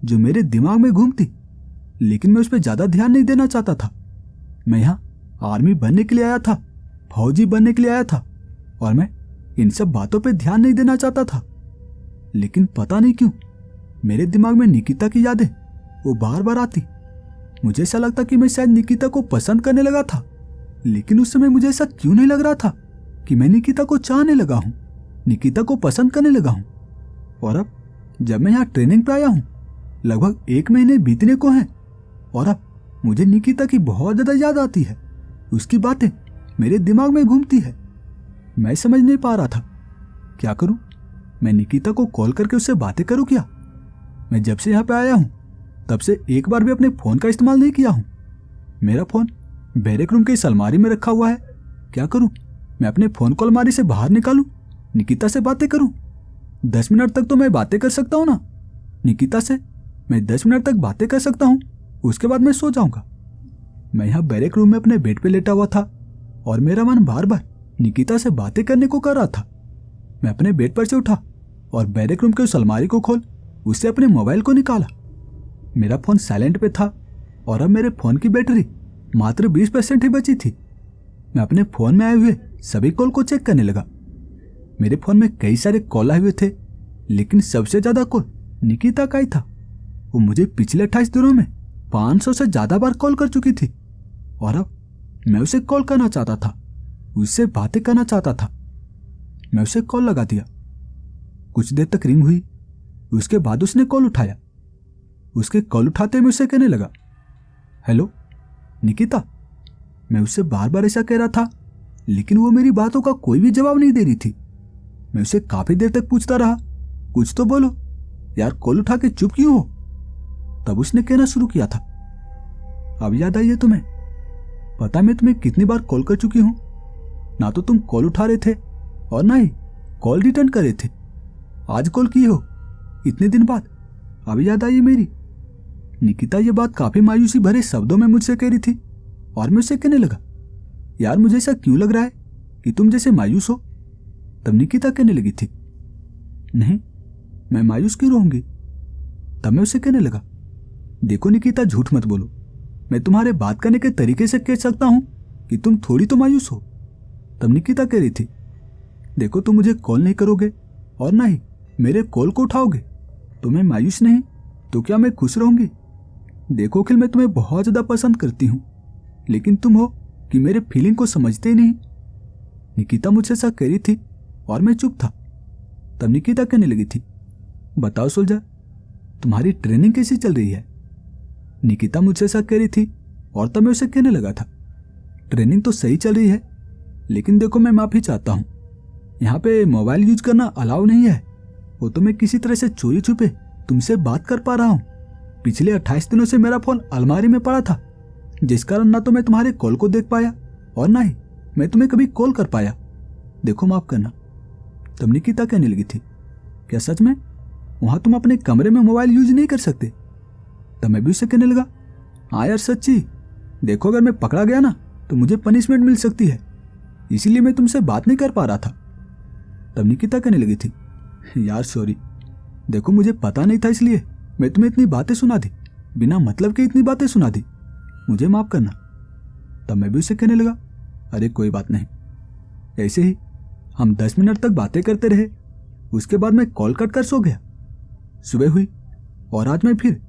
जो मेरे दिमाग में घूमती, लेकिन मैं उस पर ज्यादा ध्यान नहीं देना चाहता था। मैं यहाँ आर्मी बनने के लिए आया था, फौजी बनने के लिए आया था और मैं इन सब बातों पे ध्यान नहीं देना चाहता था। लेकिन पता नहीं क्यों मेरे दिमाग में निकिता की यादें वो बार बार आती। मुझे ऐसा लगता कि मैं शायद निकिता को पसंद करने लगा था, लेकिन उस समय मुझे ऐसा क्यों नहीं लग रहा था कि मैं निकिता को चाहने लगा हूं, निकिता को पसंद करने लगा हूं। और अब जब मैं यहाँ ट्रेनिंग पे आया हूं, लगभग 1 महीने बीतने को हैं और अब मुझे निकिता की बहुत ज्यादा याद आती है। उसकी बातें मेरे दिमाग में घूमती है। मैं समझ नहीं पा रहा था क्या करूं। मैं निकिता को कॉल करके उससे बातें करूं क्या? मैं जब से यहाँ पे आया हूं तब से एक बार भी अपने फोन का इस्तेमाल नहीं किया हूं। मेरा फोन बैरक रूम के इस अलमारी में रखा हुआ है। क्या करूं? मैं अपने फोन को अलमारी से बाहर निकालूं, निकिता से बातें करूं। 10 मिनट तक तो मैं बातें कर सकता हूं ना निकिता से। मैं 10 मिनट तक बातें कर सकता हूं, उसके बाद मैं सो जाऊंगा। मैं यहाँ बैरक रूम में अपने बेड पे लेटा हुआ था और मेरा मन बार बार निकिता से बातें करने को कर रहा था। मैं अपने बेड पर से उठा और बैरक रूम के उस अलमारी को खोल उससे अपने मोबाइल को निकाला। मेरा फोन साइलेंट पे था और अब मेरे फोन की बैटरी मात्र 20% ही बची थी। मैं अपने फोन में आए हुए सभी कॉल को चेक करने लगा। मेरे फोन में कई सारे कॉल आए हुए थे, लेकिन सबसे ज्यादा कॉल निकिता का ही था। वो मुझे पिछले 28 दिनों में 500 से ज्यादा बार कॉल कर चुकी थी और अब मैं उसे कॉल करना चाहता था, उससे बातें करना चाहता था। मैं उसे कॉल लगा दिया। कुछ देर तक रिंग हुई, उसके बाद उसने कॉल उठाया। उसके कॉल उठाते मैं उससे कहने लगा, हेलो निकिता। मैं उससे बार बार ऐसा कह रहा था, लेकिन वो मेरी बातों का कोई भी जवाब नहीं दे रही थी। मैं उसे काफी देर तक पूछता रहा, कुछ तो बोलो यार, कॉल उठा के चुप क्यों हो? तब उसने कहना शुरू किया था, अब याद आई है तुम्हें? पता मैं तुम्हें कितनी बार कॉल कर चुकी हूं। ना तो तुम कॉल उठा रहे थे और ना ही कॉल रिटर्न कर रहे थे। आज कॉल की हो इतने दिन बाद, अब याद आई है मेरी। निकिता ये बात काफी मायूसी भरे शब्दों में मुझसे कह रही थी और मैं उससे कहने लगा, यार मुझे ऐसा क्यों लग रहा है कि तुम जैसे मायूस हो? तब निकिता कहने लगी थी, नहीं मैं मायूस क्यों रहूंगी? तब मैं उसे कहने लगा, देखो निकिता झूठ मत बोलो, मैं तुम्हारे बात करने के तरीके से कह सकता हूं कि तुम थोड़ी तो मायूस हो। तब निकिता कह रही थी, देखो तुम मुझे कॉल नहीं करोगे और ना ही मेरे कॉल को उठाओगे तो मैं मायूस नहीं तो क्या मैं खुश रहूंगी? देखो अखिल, मैं तुम्हें बहुत ज्यादा पसंद करती हूं, लेकिन तुम हो कि मेरे फीलिंग को समझते ही नहीं। निकिता मुझसे ऐसा कह रही थी और मैं चुप था। तब निकिता कहने लगी थी, बताओ सोल्जर, तुम्हारी ट्रेनिंग कैसी चल रही है? निकिता मुझसे ऐसा कह रही थी और तब मैं उसे कहने लगा था, ट्रेनिंग तो सही चल रही है, लेकिन देखो मैं माफी चाहता हूं, यहाँ पे मोबाइल यूज करना अलाउ नहीं है। वो तो मैं किसी तरह से चोरी छुपे तुमसे बात कर पा रहा हूँ। पिछले 28 दिनों से मेरा फोन अलमारी में पड़ा था, जिस कारण ना तो मैं तुम्हारे कॉल को देख पाया और ना ही मैं तुम्हें कभी कॉल कर पाया। देखो माफ करना। तब निकिता कहने लगी थी, क्या सच में वहां तुम अपने कमरे में मोबाइल यूज नहीं कर सकते? तब मैं भी उसे कहने लगा, हाँ यार सच्ची, देखो अगर मैं पकड़ा गया ना तो मुझे पनिशमेंट मिल सकती है, इसीलिए मैं तुमसे बात नहीं कर पा रहा था। तब निकिता कहने लगी थी, यार सॉरी, देखो मुझे पता नहीं था इसलिए मैं तुम्हें इतनी बातें सुना दी, बिना मतलब के इतनी बातें सुना दी, मुझे माफ करना। तब मैं भी उसे कहने लगा, अरे कोई बात नहीं। ऐसे ही हम 10 मिनट तक बातें करते रहे। उसके बाद मैं कॉल कट कर सो गया। सुबह हुई और आज मैं फिर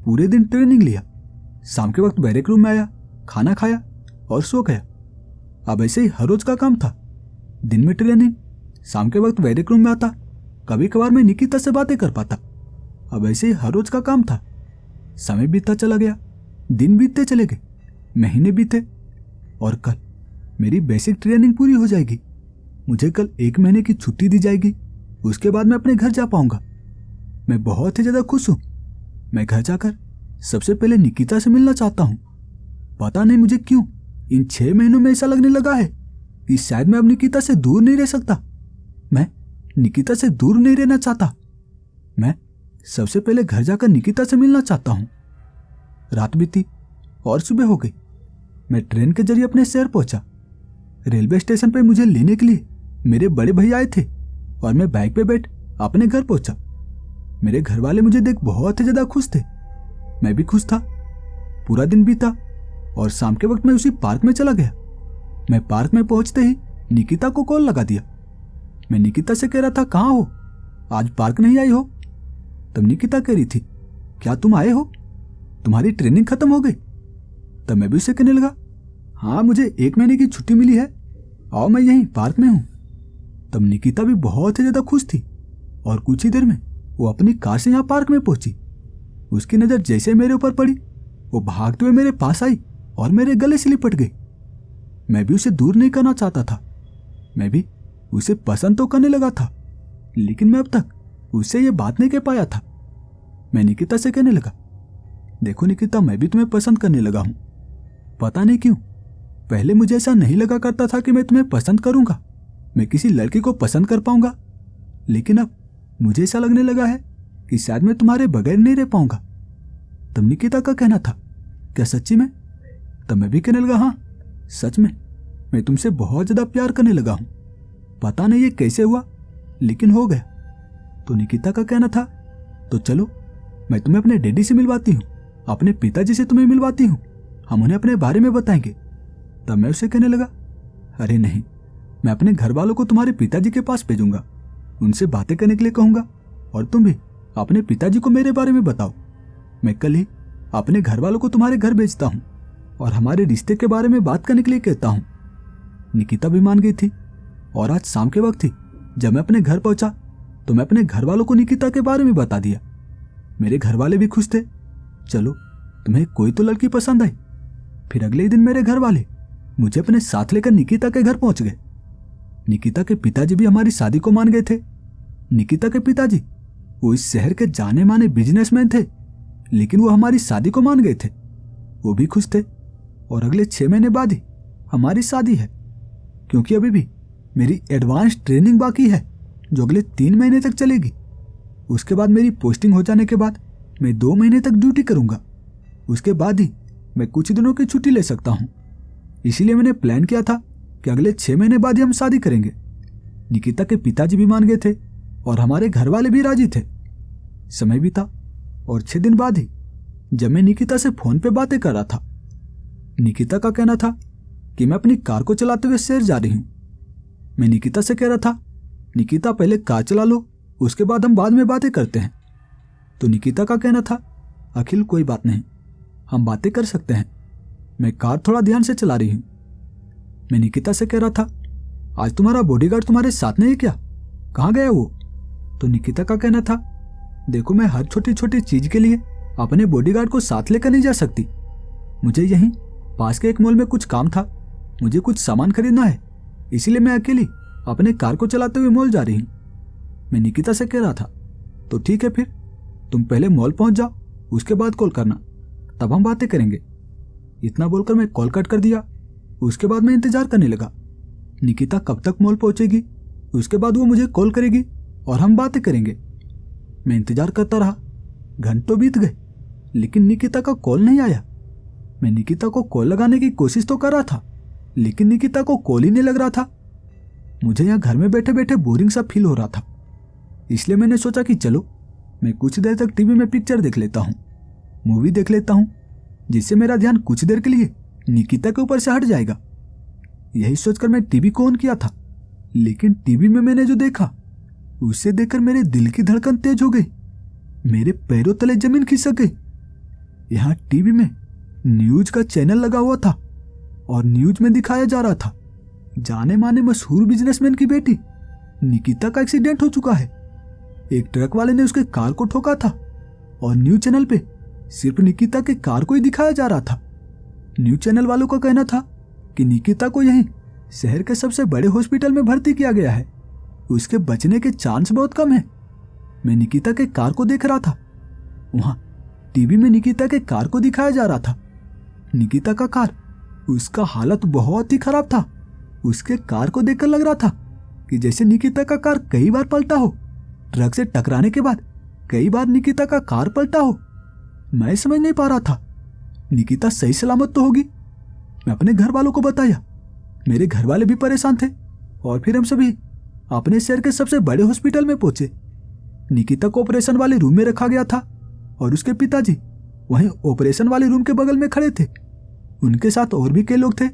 पूरे दिन ट्रेनिंग लिया। शाम के वक्त बैरक रूम में आया, खाना खाया और सो गया। अब ऐसे ही हर रोज का काम था, दिन में ट्रेनिंग, शाम के वक्त बैरक रूम में आता, कभी कभार मैं निकिता से बातें कर पाता। अब ऐसे ही हर रोज का काम था। समय बीतता चला गया, दिन बीतते चले गए, महीने बीते, और कल मेरी बेसिक ट्रेनिंग पूरी हो जाएगी। मुझे कल 1 महीने की छुट्टी दी जाएगी। उसके बाद मैं अपने घर जा पाऊंगा। मैं बहुत ही ज्यादा खुश हूं। मैं घर जाकर सबसे पहले निकिता से मिलना चाहता हूं। पता नहीं मुझे क्यों इन 6 महीनों में ऐसा लगने लगा है कि शायद मैं अब निकिता से दूर नहीं रह सकता। मैं निकिता से दूर नहीं रहना चाहता। मैं सबसे पहले घर जाकर निकिता से मिलना चाहता हूं। रात बीती और सुबह हो गई। मैं ट्रेन के जरिए अपने शहर पहुंचा। रेलवे स्टेशन पर मुझे लेने के लिए मेरे बड़े भैया आए थे और मैं बाइक पे बैठ अपने घर पहुंचा। मेरे घर वाले मुझे देख बहुत ही ज्यादा खुश थे। मैं भी खुश था। पूरा दिन बीता और शाम के वक्त मैं उसी पार्क में चला गया। मैं पार्क में पहुंचते ही निकिता को कॉल लगा दिया। मैं निकिता से कह रहा था, कहाँ हो, आज पार्क नहीं आई हो? तब निकिता कह रही थी, क्या तुम आए हो? तुम्हारी ट्रेनिंग खत्म हो गई? तब मैं भी उसे कहने लगा, हाँ मुझे 1 महीने की छुट्टी मिली है, आओ मैं यहीं पार्क में हूं। तब निकिता भी बहुत ही ज्यादा खुश थी और कुछ ही देर में वो अपनी कार से यहाँ पार्क में पहुंची। उसकी नजर जैसे मेरे ऊपर पड़ी, वो भागते हुए मेरे पास आई और मेरे गले से लिपट गई। मैं भी उसे दूर नहीं करना चाहता था। मैं भी उसे पसंद तो करने लगा था, लेकिन मैं अब तक उससे ये बात नहीं कह पाया था। मैं निकिता से कहने लगा, देखो निकिता, मैं भी तुम्हें पसंद करने लगा हूं। पता नहीं क्यों पहले मुझे ऐसा नहीं लगा करता था कि मैं तुम्हें पसंद करूंगा, मैं किसी लड़की को पसंद कर पाऊंगा, लेकिन अब मुझे ऐसा लगने लगा है कि शायद मैं तुम्हारे बगैर नहीं रह पाऊंगा। तब निकिता का कहना था, क्या सच्ची में? तब मैं भी कहने लगा, हाँ सच में, मैं तुमसे बहुत ज्यादा प्यार करने लगा हूं। पता नहीं ये कैसे हुआ, लेकिन हो गया। तो निकिता का कहना था, तो चलो मैं तुम्हें अपने डैडी से मिलवाती हूँ, अपने पिताजी से तुम्हें मिलवाती हूँ, हम उन्हें अपने बारे में बताएंगे। तब मैं उसे कहने लगा, अरे नहीं, मैं अपने घर वालों को तुम्हारे पिताजी के पास भेजूंगा, उनसे बातें करने के लिए कहूंगा, और तुम भी अपने पिताजी को मेरे बारे में बताओ। मैं कल ही अपने घर वालों को तुम्हारे घर भेजता हूँ और हमारे रिश्ते के बारे में बात करने के लिए कहता हूँ। निकिता भी मान गई थी और आज शाम के वक्त थी जब मैं अपने घर पहुंचा तो मैं अपने घर वालों को निकिता के बारे में बता दिया। मेरे घर वाले भी खुश थे, चलो तुम्हें कोई तो लड़की पसंद आई। फिर अगले ही दिन मेरे घर वाले मुझे अपने साथ लेकर निकिता के घर पहुंच गए। निकिता के पिताजी भी हमारी शादी को मान गए थे। निकिता के पिताजी वो इस शहर के जाने माने बिजनेसमैन थे, लेकिन वो हमारी शादी को मान गए थे। वो भी खुश थे और अगले 6 महीने बाद ही हमारी शादी है, क्योंकि अभी भी मेरी एडवांस ट्रेनिंग बाकी है जो अगले 3 महीने तक चलेगी। उसके बाद मेरी पोस्टिंग हो जाने के बाद मैं 2 महीने तक ड्यूटी करूंगा। उसके बाद ही मैं कुछ दिनों की छुट्टी ले सकता हूं। इसीलिए मैंने प्लान किया था कि अगले 6 महीने बाद ही हम शादी करेंगे। निकिता के पिताजी भी मान गए थे और हमारे घर वाले भी राजी थे। समय बीता और 6 दिन बाद ही जब मैं निकिता से फोन पे बातें कर रहा था, निकिता का कहना था कि मैं अपनी कार को चलाते हुए शहर जा रही हूं। मैं निकिता से कह रहा था, निकिता पहले कार चला लो, उसके बाद हम बाद में बातें करते हैं। तो निकिता का कहना था, अखिल कोई बात नहीं, हम बातें कर सकते हैं, मैं कार थोड़ा ध्यान से चला रही हूं। मैं निकिता से कह रहा था, आज तुम्हारा बॉडीगार्ड तुम्हारे साथ नहीं है क्या, कहाँ गया वो? तो निकिता का कहना था, देखो मैं हर छोटी छोटी चीज के लिए अपने बॉडीगार्ड को साथ लेकर नहीं जा सकती। मुझे यहीं पास के एक मॉल में कुछ काम था, मुझे कुछ सामान खरीदना है, इसीलिए मैं अकेली अपने कार को चलाते हुए मॉल जा रही हूँ। मैं निकिता से कह रहा था, तो ठीक है, फिर तुम पहले मॉल पहुंच जाओ, उसके बाद कॉल करना, तब हम बातें करेंगे। इतना बोलकर मैं कॉल कट कर दिया। उसके बाद मैं इंतजार करने लगा, निकिता कब तक मॉल पहुंचेगी, उसके बाद वो मुझे कॉल करेगी और हम बातें करेंगे। मैं इंतजार करता रहा, घंटों बीत गए, लेकिन निकिता का कॉल नहीं आया। मैं निकिता को कॉल लगाने की कोशिश तो कर रहा था, लेकिन निकिता को कॉल ही नहीं लग रहा था। मुझे यहाँ घर में बैठे बैठे बोरिंग सा फील हो रहा था, इसलिए मैंने सोचा कि चलो मैं कुछ देर तक टीवी में पिक्चर देख लेता हूँ, मूवी देख लेता हूँ, जिससे मेरा ध्यान कुछ देर के लिए निकिता के ऊपर से हट जाएगा। यही सोचकर मैं टीवी को ऑन किया था, लेकिन टीवी में मैंने जो देखा उसे देखकर मेरे दिल की धड़कन तेज हो गई, मेरे पैरों तले जमीन खिसक गई। यहाँ टीवी में न्यूज का चैनल लगा हुआ था और न्यूज में दिखाया जा रहा था जाने माने मशहूर बिजनेसमैन की बेटी निकिता का एक्सीडेंट हो चुका है। एक ट्रक वाले ने उसके कार को ठोका था और न्यूज चैनल पे सिर्फ निकिता के कार को ही दिखाया जा रहा था। न्यूज चैनल वालों का कहना था कि निकिता को यहीं शहर के सबसे बड़े हॉस्पिटल में भर्ती किया गया है, उसके बचने के चांस बहुत कम है। मैं निकिता के कार को देख रहा था। वहां टीवी में निकिता के कार को दिखाया जा रहा था। निकिता का कार, उसका हालत बहुत ही खराब था। उसके कार को देखकर लग रहा था कि जैसे निकिता का कार कई बार पलटा हो, ट्रक से टकराने के बाद कई बार निकिता का कार पलटा हो। मैं समझ नहीं पा रहा था निकिता सही सलामत तो होगी। मैं अपने घर वालों को बताया। मेरे घर वाले भी परेशान थे और फिर हम सभी अपने शहर के सबसे बड़े हॉस्पिटल में पहुंचे। निकिता को ऑपरेशन वाले रूम में रखा गया था और उसके पिताजी वहीं ऑपरेशन वाले रूम के बगल में खड़े थे। उनके साथ और भी कई लोग थे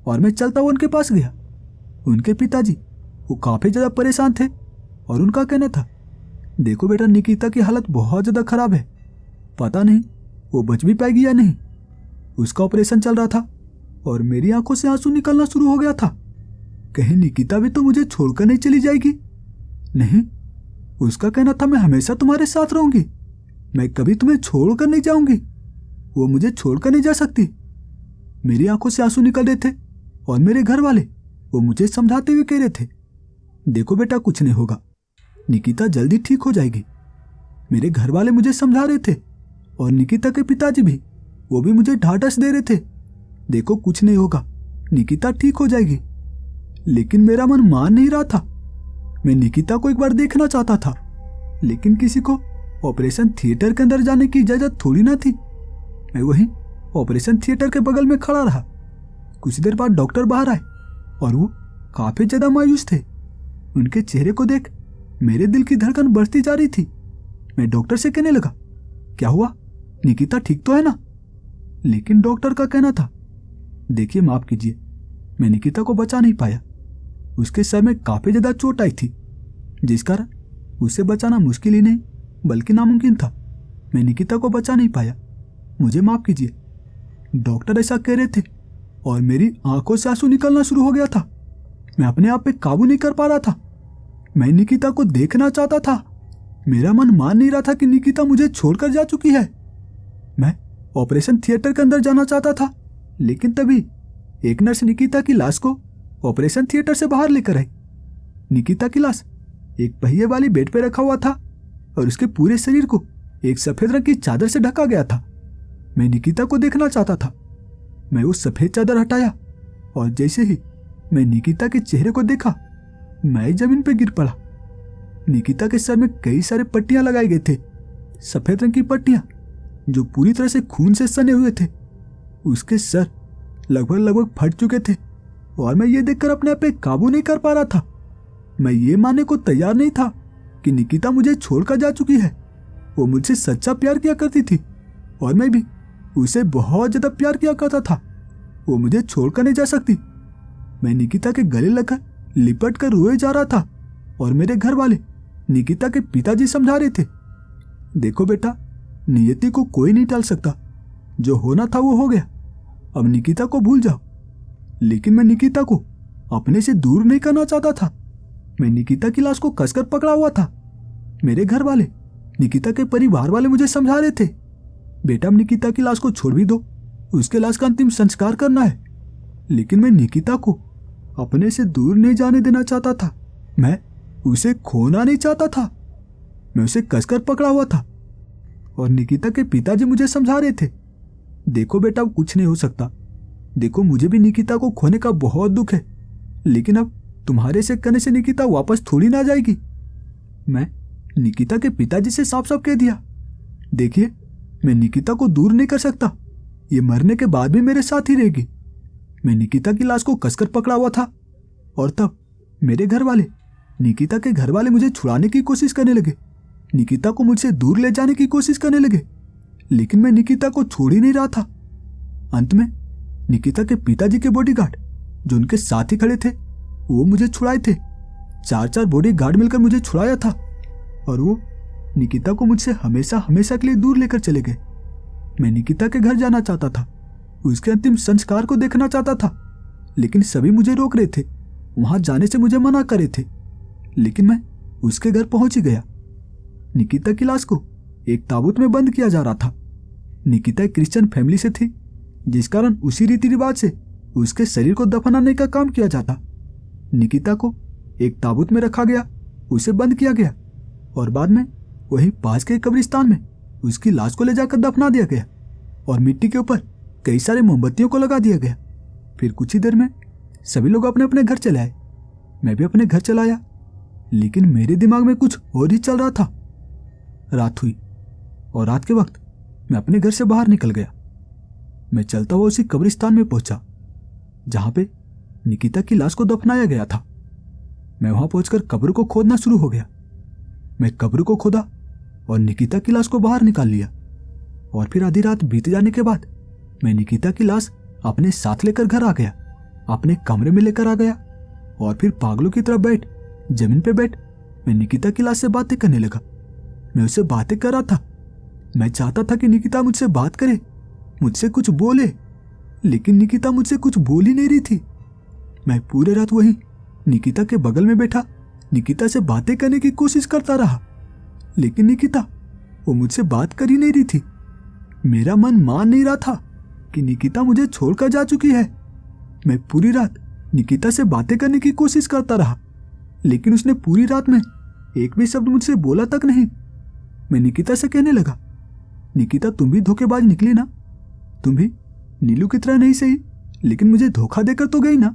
और मैं चलता हुआ उनके पास गया। उनके पिताजी वो काफी ज्यादा परेशान थे और उनका कहना था, देखो बेटा, निकिता की हालत बहुत ज्यादा खराब है, पता नहीं वो बच भी पाएगी या नहीं। उसका ऑपरेशन चल रहा था और मेरी आंखों से आंसू निकलना शुरू हो गया था। कहीं निकिता भी तो मुझे छोड़कर नहीं चली जाएगी। नहीं, उसका कहना था, मैं हमेशा तुम्हारे साथ रहूंगी, मैं कभी तुम्हें छोड़कर नहीं जाऊंगी, वो मुझे छोड़कर नहीं जा सकती। मेरी आंखों से आंसू निकल रहे थे और मेरे घर वाले वो मुझे समझाते हुए कह रहे थे, देखो बेटा, कुछ नहीं होगा, निकिता जल्दी ठीक हो जाएगी। मेरे घर वाले मुझे समझा रहे थे और निकिता के पिताजी भी, वो भी मुझे ढाढ़स दे रहे थे, देखो कुछ नहीं होगा, निकिता ठीक हो जाएगी। लेकिन मेरा मन मान नहीं रहा था। मैं निकिता को एक बार देखना चाहता था, लेकिन किसी को ऑपरेशन थिएटर के अंदर जाने की इजाजत थोड़ी ना थी। मैं वहीं ऑपरेशन थिएटर के बगल में खड़ा रहा। कुछ देर बाद डॉक्टर बाहर आए और वो काफी ज्यादा मायूस थे। उनके चेहरे को देख मेरे दिल की धड़कन बढ़ती जा रही थी। मैं डॉक्टर से कहने लगा, क्या हुआ, निकिता ठीक तो है ना? लेकिन डॉक्टर का कहना था, देखिए माफ कीजिए, मैं निकिता को बचा नहीं पाया। उसके सर में काफी ज्यादा चोट आई थी, जिस कारण उसे बचाना मुश्किल ही नहीं बल्कि नामुमकिन था। मैं निकिता को बचा नहीं पाया, मुझे माफ कीजिए। डॉक्टर ऐसा कह रहे थे और मेरी आंखों से आंसू निकलना शुरू हो गया था। मैं अपने आप पे काबू नहीं कर पा रहा था। मैं निकिता को देखना चाहता था। मेरा मन मान नहीं रहा था कि निकिता मुझे छोड़कर जा चुकी है। मैं ऑपरेशन थिएटर के अंदर जाना चाहता था, लेकिन तभी एक नर्स निकिता की लाश को ऑपरेशन थिएटर से बाहर लेकर आई। निकिता की लाश एक पहिए वाली बेड पर रखा हुआ था और उसके पूरे शरीर को एक सफेद रंग की चादर से ढका गया था। मैं निकिता को देखना चाहता था। मैं वो सफेद चादर हटाया और जैसे ही मैं निकिता के चेहरे को देखा, मैं जमीन पर गिर पड़ा। निकिता के सर में कई सारे पट्टियां लगाए गए थे, सफेद रंग की पट्टियां जो पूरी तरह से खून से सने हुए थे। उसके सर लगभग फट चुके थे और मैं ये देखकर अपने आप पे काबू नहीं कर पा रहा था। मैं ये मानने को तैयार नहीं था कि निकिता मुझे छोड़कर जा चुकी है। वो मुझसे सच्चा प्यार किया करती थी और मैं भी उसे बहुत ज्यादा प्यार किया करता था। वो मुझे छोड़कर नहीं जा सकती। मैं निकिता के गले लगकर लिपट कर रोए जा रहा था और मेरे घर वाले निकिता के पिताजी समझा रहे थे, देखो बेटा, नियति को कोई नहीं टाल सकता, जो होना था वो हो गया, अब निकिता को भूल जाओ। लेकिन मैं निकिता को अपने से दूर नहीं करना चाहता था। मैं निकिता की लाश को कसकर पकड़ा हुआ था। मेरे घर वाले, निकिता के परिवार वाले मुझे समझा रहे थे, बेटा, अब निकिता की लाश को छोड़ भी दो, उसके लाश का अंतिम संस्कार करना है। लेकिन मैं निकिता को अपने से दूर नहीं जाने देना चाहता था। मैं उसे खोना नहीं चाहता था। मैं उसे कसकर पकड़ा हुआ था और निकिता के पिताजी मुझे समझा रहे थे, देखो बेटा, अब कुछ नहीं हो सकता। देखो, मुझे भी निकिता को खोने का बहुत दुख है, लेकिन अब तुम्हारे से कहने से निकिता वापस थोड़ी ना जाएगी। मैं निकिता के पिताजी से साफ साफ कह दिया, देखिए, मैं निकिता को दूर नहीं कर सकता, ये मरने के बाद भी मेरे साथ ही रहेगी। मैं निकिता की लाश को कसकर पकड़ा हुआ था और तब मेरे घर वाले, निकिता के घर वाले मुझे छुड़ाने की कोशिश करने लगे, निकिता को मुझसे दूर ले जाने की कोशिश करने लगे, लेकिन मैं निकिता को छोड़ ही नहीं रहा था। अंत में निकिता के पिताजी के बॉडीगार्ड जो उनके साथ ही खड़े थे, वो मुझे छुड़ाए थे। 4 बॉडीगार्ड मिलकर मुझे छुड़ाया था और वो निकिता को मुझसे हमेशा हमेशा के लिए दूर लेकर चले गए। मैं निकिता के घर जाना चाहता था, उसके अंतिम संस्कार को देखना चाहता था, लेकिन सभी मुझे रोक रहे थे, वहां जाने से मुझे मना कर रहे थे। लेकिन मैं उसके घर पहुंच ही गया। निकिता की लाश को एक ताबूत में बंद किया जा रहा था। निकिता एक क्रिश्चियन फैमिली से थी, जिस कारण उसी रीति रिवाज से उसके शरीर को दफनाने का काम किया जाता। निकिता को एक ताबूत में रखा गया, उसे बंद किया गया और बाद में वहीं पास के कब्रिस्तान में उसकी लाश को ले जाकर दफना दिया गया और मिट्टी के ऊपर कई सारे मोमबत्तियों को लगा दिया गया। फिर कुछ ही देर में सभी लोग अपने अपने घर चले आए। मैं भी अपने घर चला आया, लेकिन मेरे दिमाग में कुछ और ही चल रहा था। रात हुई और रात के वक्त मैं अपने घर से बाहर निकल गया। मैं चलता हुआ उसी कब्रिस्तान में पहुंचा जहां पे निकिता की लाश को दफनाया गया था। मैं वहां पहुंचकर कब्र को खोदना शुरू हो गया। मैं कब्र को खोदा और निकिता की लाश को बाहर निकाल लिया और फिर आधी रात बीत जाने के बाद मैं निकिता की लाश अपने साथ लेकर घर आ गया, अपने कमरे में लेकर आ गया और फिर पागलों की तरह जमीन पे बैठ मैं निकिता की लाश से बातें करने लगा। मैं उससे बातें कर रहा था। मैं चाहता था कि निकिता मुझसे बात करे, मुझसे कुछ बोले, लेकिन निकिता मुझसे कुछ बोल ही नहीं रही थी। मैं पूरे रात वहीं निकिता के बगल में बैठा निकिता से बातें करने की कोशिश करता रहा, लेकिन निकिता वो मुझसे बात कर ही नहीं रही थी। मेरा मन मान नहीं रहा था कि निकिता मुझे छोड़कर जा चुकी है। मैं पूरी रात निकिता से बातें करने की कोशिश करता रहा, लेकिन उसने पूरी रात में एक भी शब्द मुझसे बोला तक नहीं। मैं निकिता से कहने लगा, निकिता तुम भी धोखेबाज निकली ना, तुम भी नीलू की तरह नहीं सही, लेकिन मुझे धोखा देकर तो गई ना,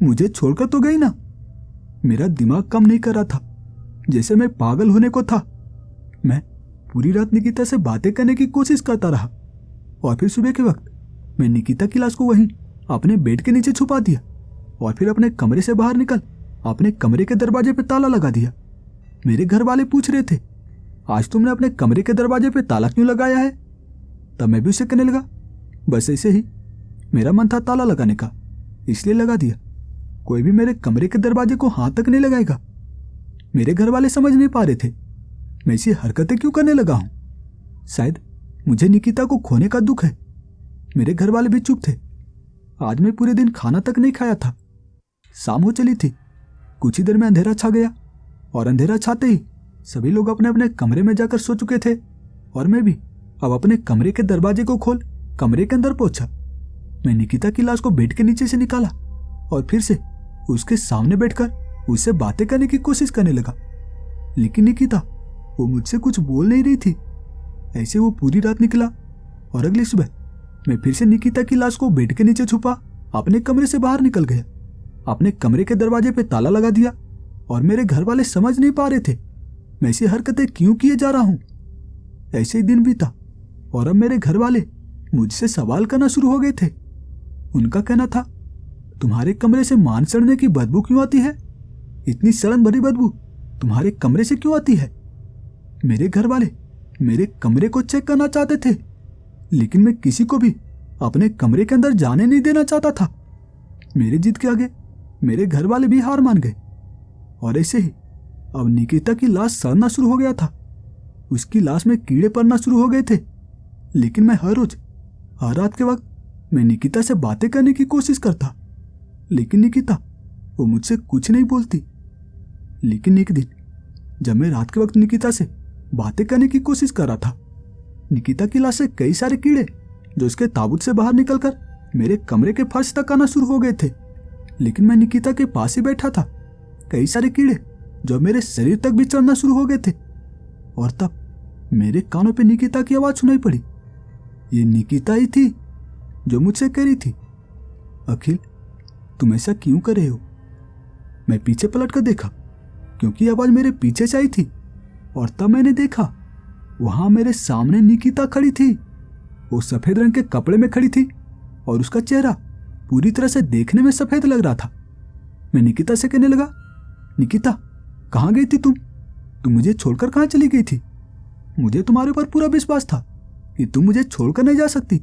मुझे छोड़कर तो गई ना। मेरा दिमाग काम नहीं कर रहा था, जैसे मैं पागल होने को था। मैं पूरी रात निकिता से बातें करने की कोशिश करता रहा और फिर सुबह के वक्त मैं निकिता की लाश को वहीं अपने बेड के नीचे छुपा दिया और फिर अपने कमरे से बाहर निकल अपने कमरे के दरवाजे पे ताला लगा दिया। मेरे घर वाले पूछ रहे थे, आज तुमने अपने कमरे के दरवाजे पे ताला क्यों लगाया है? तब मैं भी उसे कहने लगा, बस ऐसे ही, मेरा मन था ताला लगाने का, इसलिए लगा दिया। कोई भी मेरे कमरे के दरवाजे को हाथ तक नहीं लगाएगा। मेरे घर वाले समझ नहीं पा रहे थे मैं ऐसी हरकतें क्यों करने लगा हूं। शायद मुझे निकिता को खोने का दुख है। मेरे घर वाले भी चुप थे। आज मैं पूरे दिन खाना तक नहीं खाया था। शाम हो चली थी। कुछ ही देर में अंधेरा छा गया और अंधेरा छाते ही सभी लोग अपने अपने कमरे में जाकर सो चुके थे और मैं भी अब अपने कमरे के दरवाजे को खोल कमरे के अंदर पहुंचा। मैं निकिता की लाश को बेड के नीचे से निकाला और फिर से उसके सामने बैठकर उससे बातें करने की कोशिश करने लगा, लेकिन निकिता वो मुझसे कुछ बोल नहीं रही थी। ऐसे वो पूरी रात निकला और अगली सुबह मैं फिर से निकिता की लाश को बेड के नीचे छुपा अपने कमरे से बाहर निकल गया। अपने कमरे के दरवाजे पे ताला लगा दिया और मेरे घर वाले समझ नहीं पा रहे थे मैं ऐसी हरकतें क्यों किए जा रहा हूं। ऐसे ही दिन बीता और अब मेरे घर वाले मुझसे सवाल करना शुरू हो गए थे। उनका कहना था, तुम्हारे कमरे से मान सड़ने की बदबू क्यों आती है? इतनी सड़न भरी बदबू तुम्हारे कमरे से क्यों आती है? मेरे घर वाले मेरे कमरे को चेक करना चाहते थे, लेकिन मैं किसी को भी अपने कमरे के अंदर जाने नहीं देना चाहता था। मेरी जिद के आगे मेरे घर वाले भी हार मान गए और ऐसे ही अब निकिता की लाश सड़ना शुरू हो गया था। उसकी लाश में कीड़े पड़ना शुरू हो गए थे, लेकिन मैं हर रोज हर रात के वक्त मैं निकिता से बातें करने की कोशिश करता, लेकिन निकिता वो मुझसे कुछ नहीं बोलती। लेकिन एक दिन जब मैं रात के वक्त निकिता से बातें करने की कोशिश कर रहा था, निकिता की लाश से कई सारे कीड़े जो उसके ताबूत से बाहर निकलकर मेरे कमरे के फर्श तक आना शुरू हो गए थे। लेकिन मैं निकिता के पास ही बैठा था। कई सारे कीड़े जो मेरे शरीर तक भी चढ़ना शुरू हो गए थे और तब मेरे कानों पे निकिता की आवाज सुनाई पड़ी। ये निकिता ही थी जो मुझसे कह रही थी, अखिल तुम ऐसा क्यों कर रहे हो? मैं पीछे पलट कर देखा क्योंकि आवाज मेरे पीछे से आई थी और तब मैंने देखा वहां मेरे सामने निकिता खड़ी थी। वो सफेद रंग के कपड़े में खड़ी थी और उसका चेहरा पूरी तरह से देखने में सफेद लग रहा था। मैं निकिता से कहने लगा, निकिता कहाँ गई थी तुम मुझे छोड़कर कहाँ चली गई थी? मुझे तुम्हारे ऊपर पूरा विश्वास था कि तुम मुझे छोड़कर नहीं जा सकती।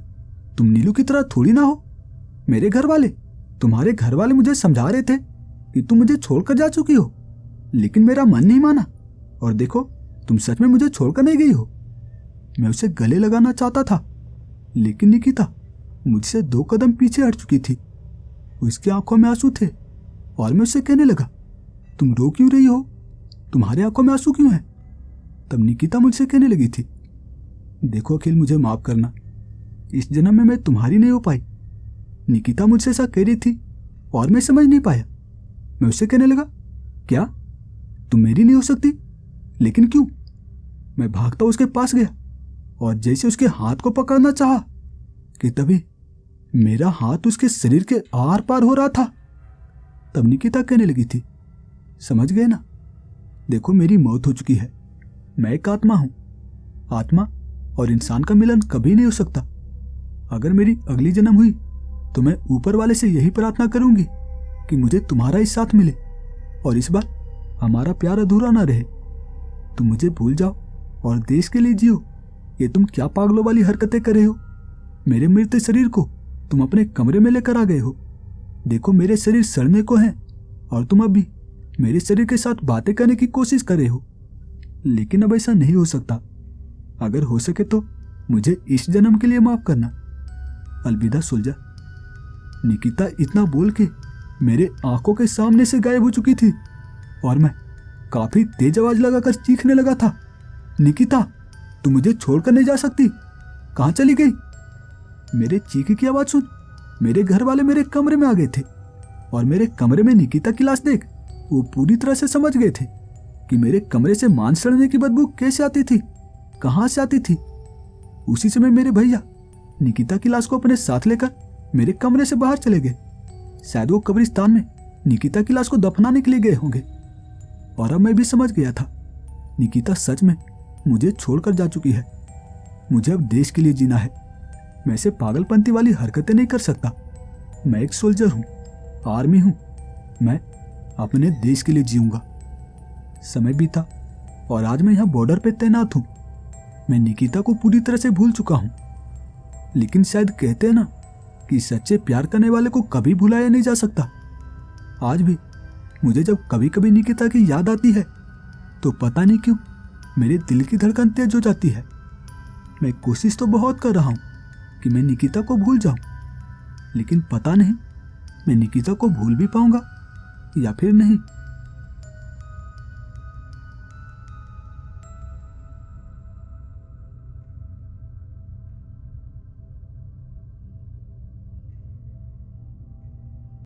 तुम नीलू की तरह थोड़ी ना हो। मेरे घर वाले तुम्हारे घर वाले मुझे समझा रहे थे कि तुम मुझे छोड़कर जा चुकी हो, लेकिन मेरा मन नहीं माना और देखो तुम सच में मुझे छोड़कर नहीं गई हो। मैं उसे गले लगाना चाहता था, लेकिन निकिता मुझसे 2 कदम पीछे हट चुकी थी। उसकी आंखों में आंसू थे और मैं उससे कहने लगा, तुम रो क्यों रही हो? तुम्हारी आंखों में आंसू क्यों है? तब निकिता मुझसे कहने लगी थी, देखो अखिल मुझे माफ करना, इस जन्म में मैं तुम्हारी नहीं हो पाई। निकिता मुझसे ऐसा कह रही थी और मैं समझ नहीं पाया। मैं उससे कहने लगा, क्या तुम मेरी नहीं हो सकती? लेकिन क्यों? मैं भागता उसके पास गया और जैसे उसके हाथ को पकड़ना चाहा कि तभी मेरा हाथ उसके शरीर के आर पार हो रहा था। तब निकिता कहने लगी थी, समझ गए ना, देखो मेरी मौत हो चुकी है। मैं एक आत्मा हूं। आत्मा और इंसान का मिलन कभी नहीं हो सकता। अगर मेरी अगली जन्म हुई तो मैं ऊपर वाले से यही प्रार्थना करूंगी कि मुझे तुम्हारा ही साथ मिले और इस बार हमारा प्यार अधूरा ना रहे। तुम मुझे भूल जाओ और देश के लिए जियो। ये तुम क्या पागलों वाली हरकतें कर रहे हो? मेरे मृत शरीर को तुम अपने कमरे में लेकर आ गए हो। देखो मेरे शरीर सड़ने को है और तुम अभी मेरे शरीर के साथ बातें करने की कोशिश कर रहे हो। लेकिन अब ऐसा नहीं हो सकता। अगर हो सके तो मुझे इस जन्म के लिए माफ करना। अलविदा सुलझा। निकिता इतना बोल के मेरे आंखों के सामने से गायब हो चुकी थी और मैं काफी तेज आवाज लगाकर चीखने लगा था, निकिता तू मुझे छोड़कर नहीं जा सकती। कहां चली गई? मेरे चीख की आवाज सुन मेरे घर वाले मेरे कमरे में आ गए थे और मेरे कमरे में निकिता की लाश देख वो पूरी तरह से समझ गए थे कि मेरे कमरे से मांस सड़ने की बदबू कैसे आती थी, कहां से आती थी। उसी समय मेरे भैया निकिता की लाश को अपने साथ लेकर मेरे कमरे से बाहर चले गए। शायद वो कब्रिस्तान में निकिता की लाश को दफनाने के लिए गए होंगे। और अब मैं भी समझ गया था, निकिता सच में मुझे छोड़कर जा चुकी है। मुझे अब देश के लिए जीना है। मैं ऐसे पागलपंती वाली हरकतें नहीं कर सकता। मैं एक सोल्जर हूं, आर्मी हूं। मैं अपने देश के लिए जीऊंगा। समय बीता और आज मैं यहां बॉर्डर पे तैनात हूं। मैं निकिता को पूरी तरह से भूल चुका हूं। लेकिन शायद कहते हैं ना कि सच्चे प्यार करने वाले को कभी भुलाया नहीं जा सकता। आज भी मुझे जब कभी कभी निकिता की याद आती है तो पता नहीं क्यों मेरे दिल की धड़कन तेज हो जाती है। मैं कोशिश तो बहुत कर रहा हूं कि मैं निकिता को भूल जाऊं, लेकिन पता नहीं मैं निकिता को भूल भी पाऊंगा या फिर नहीं।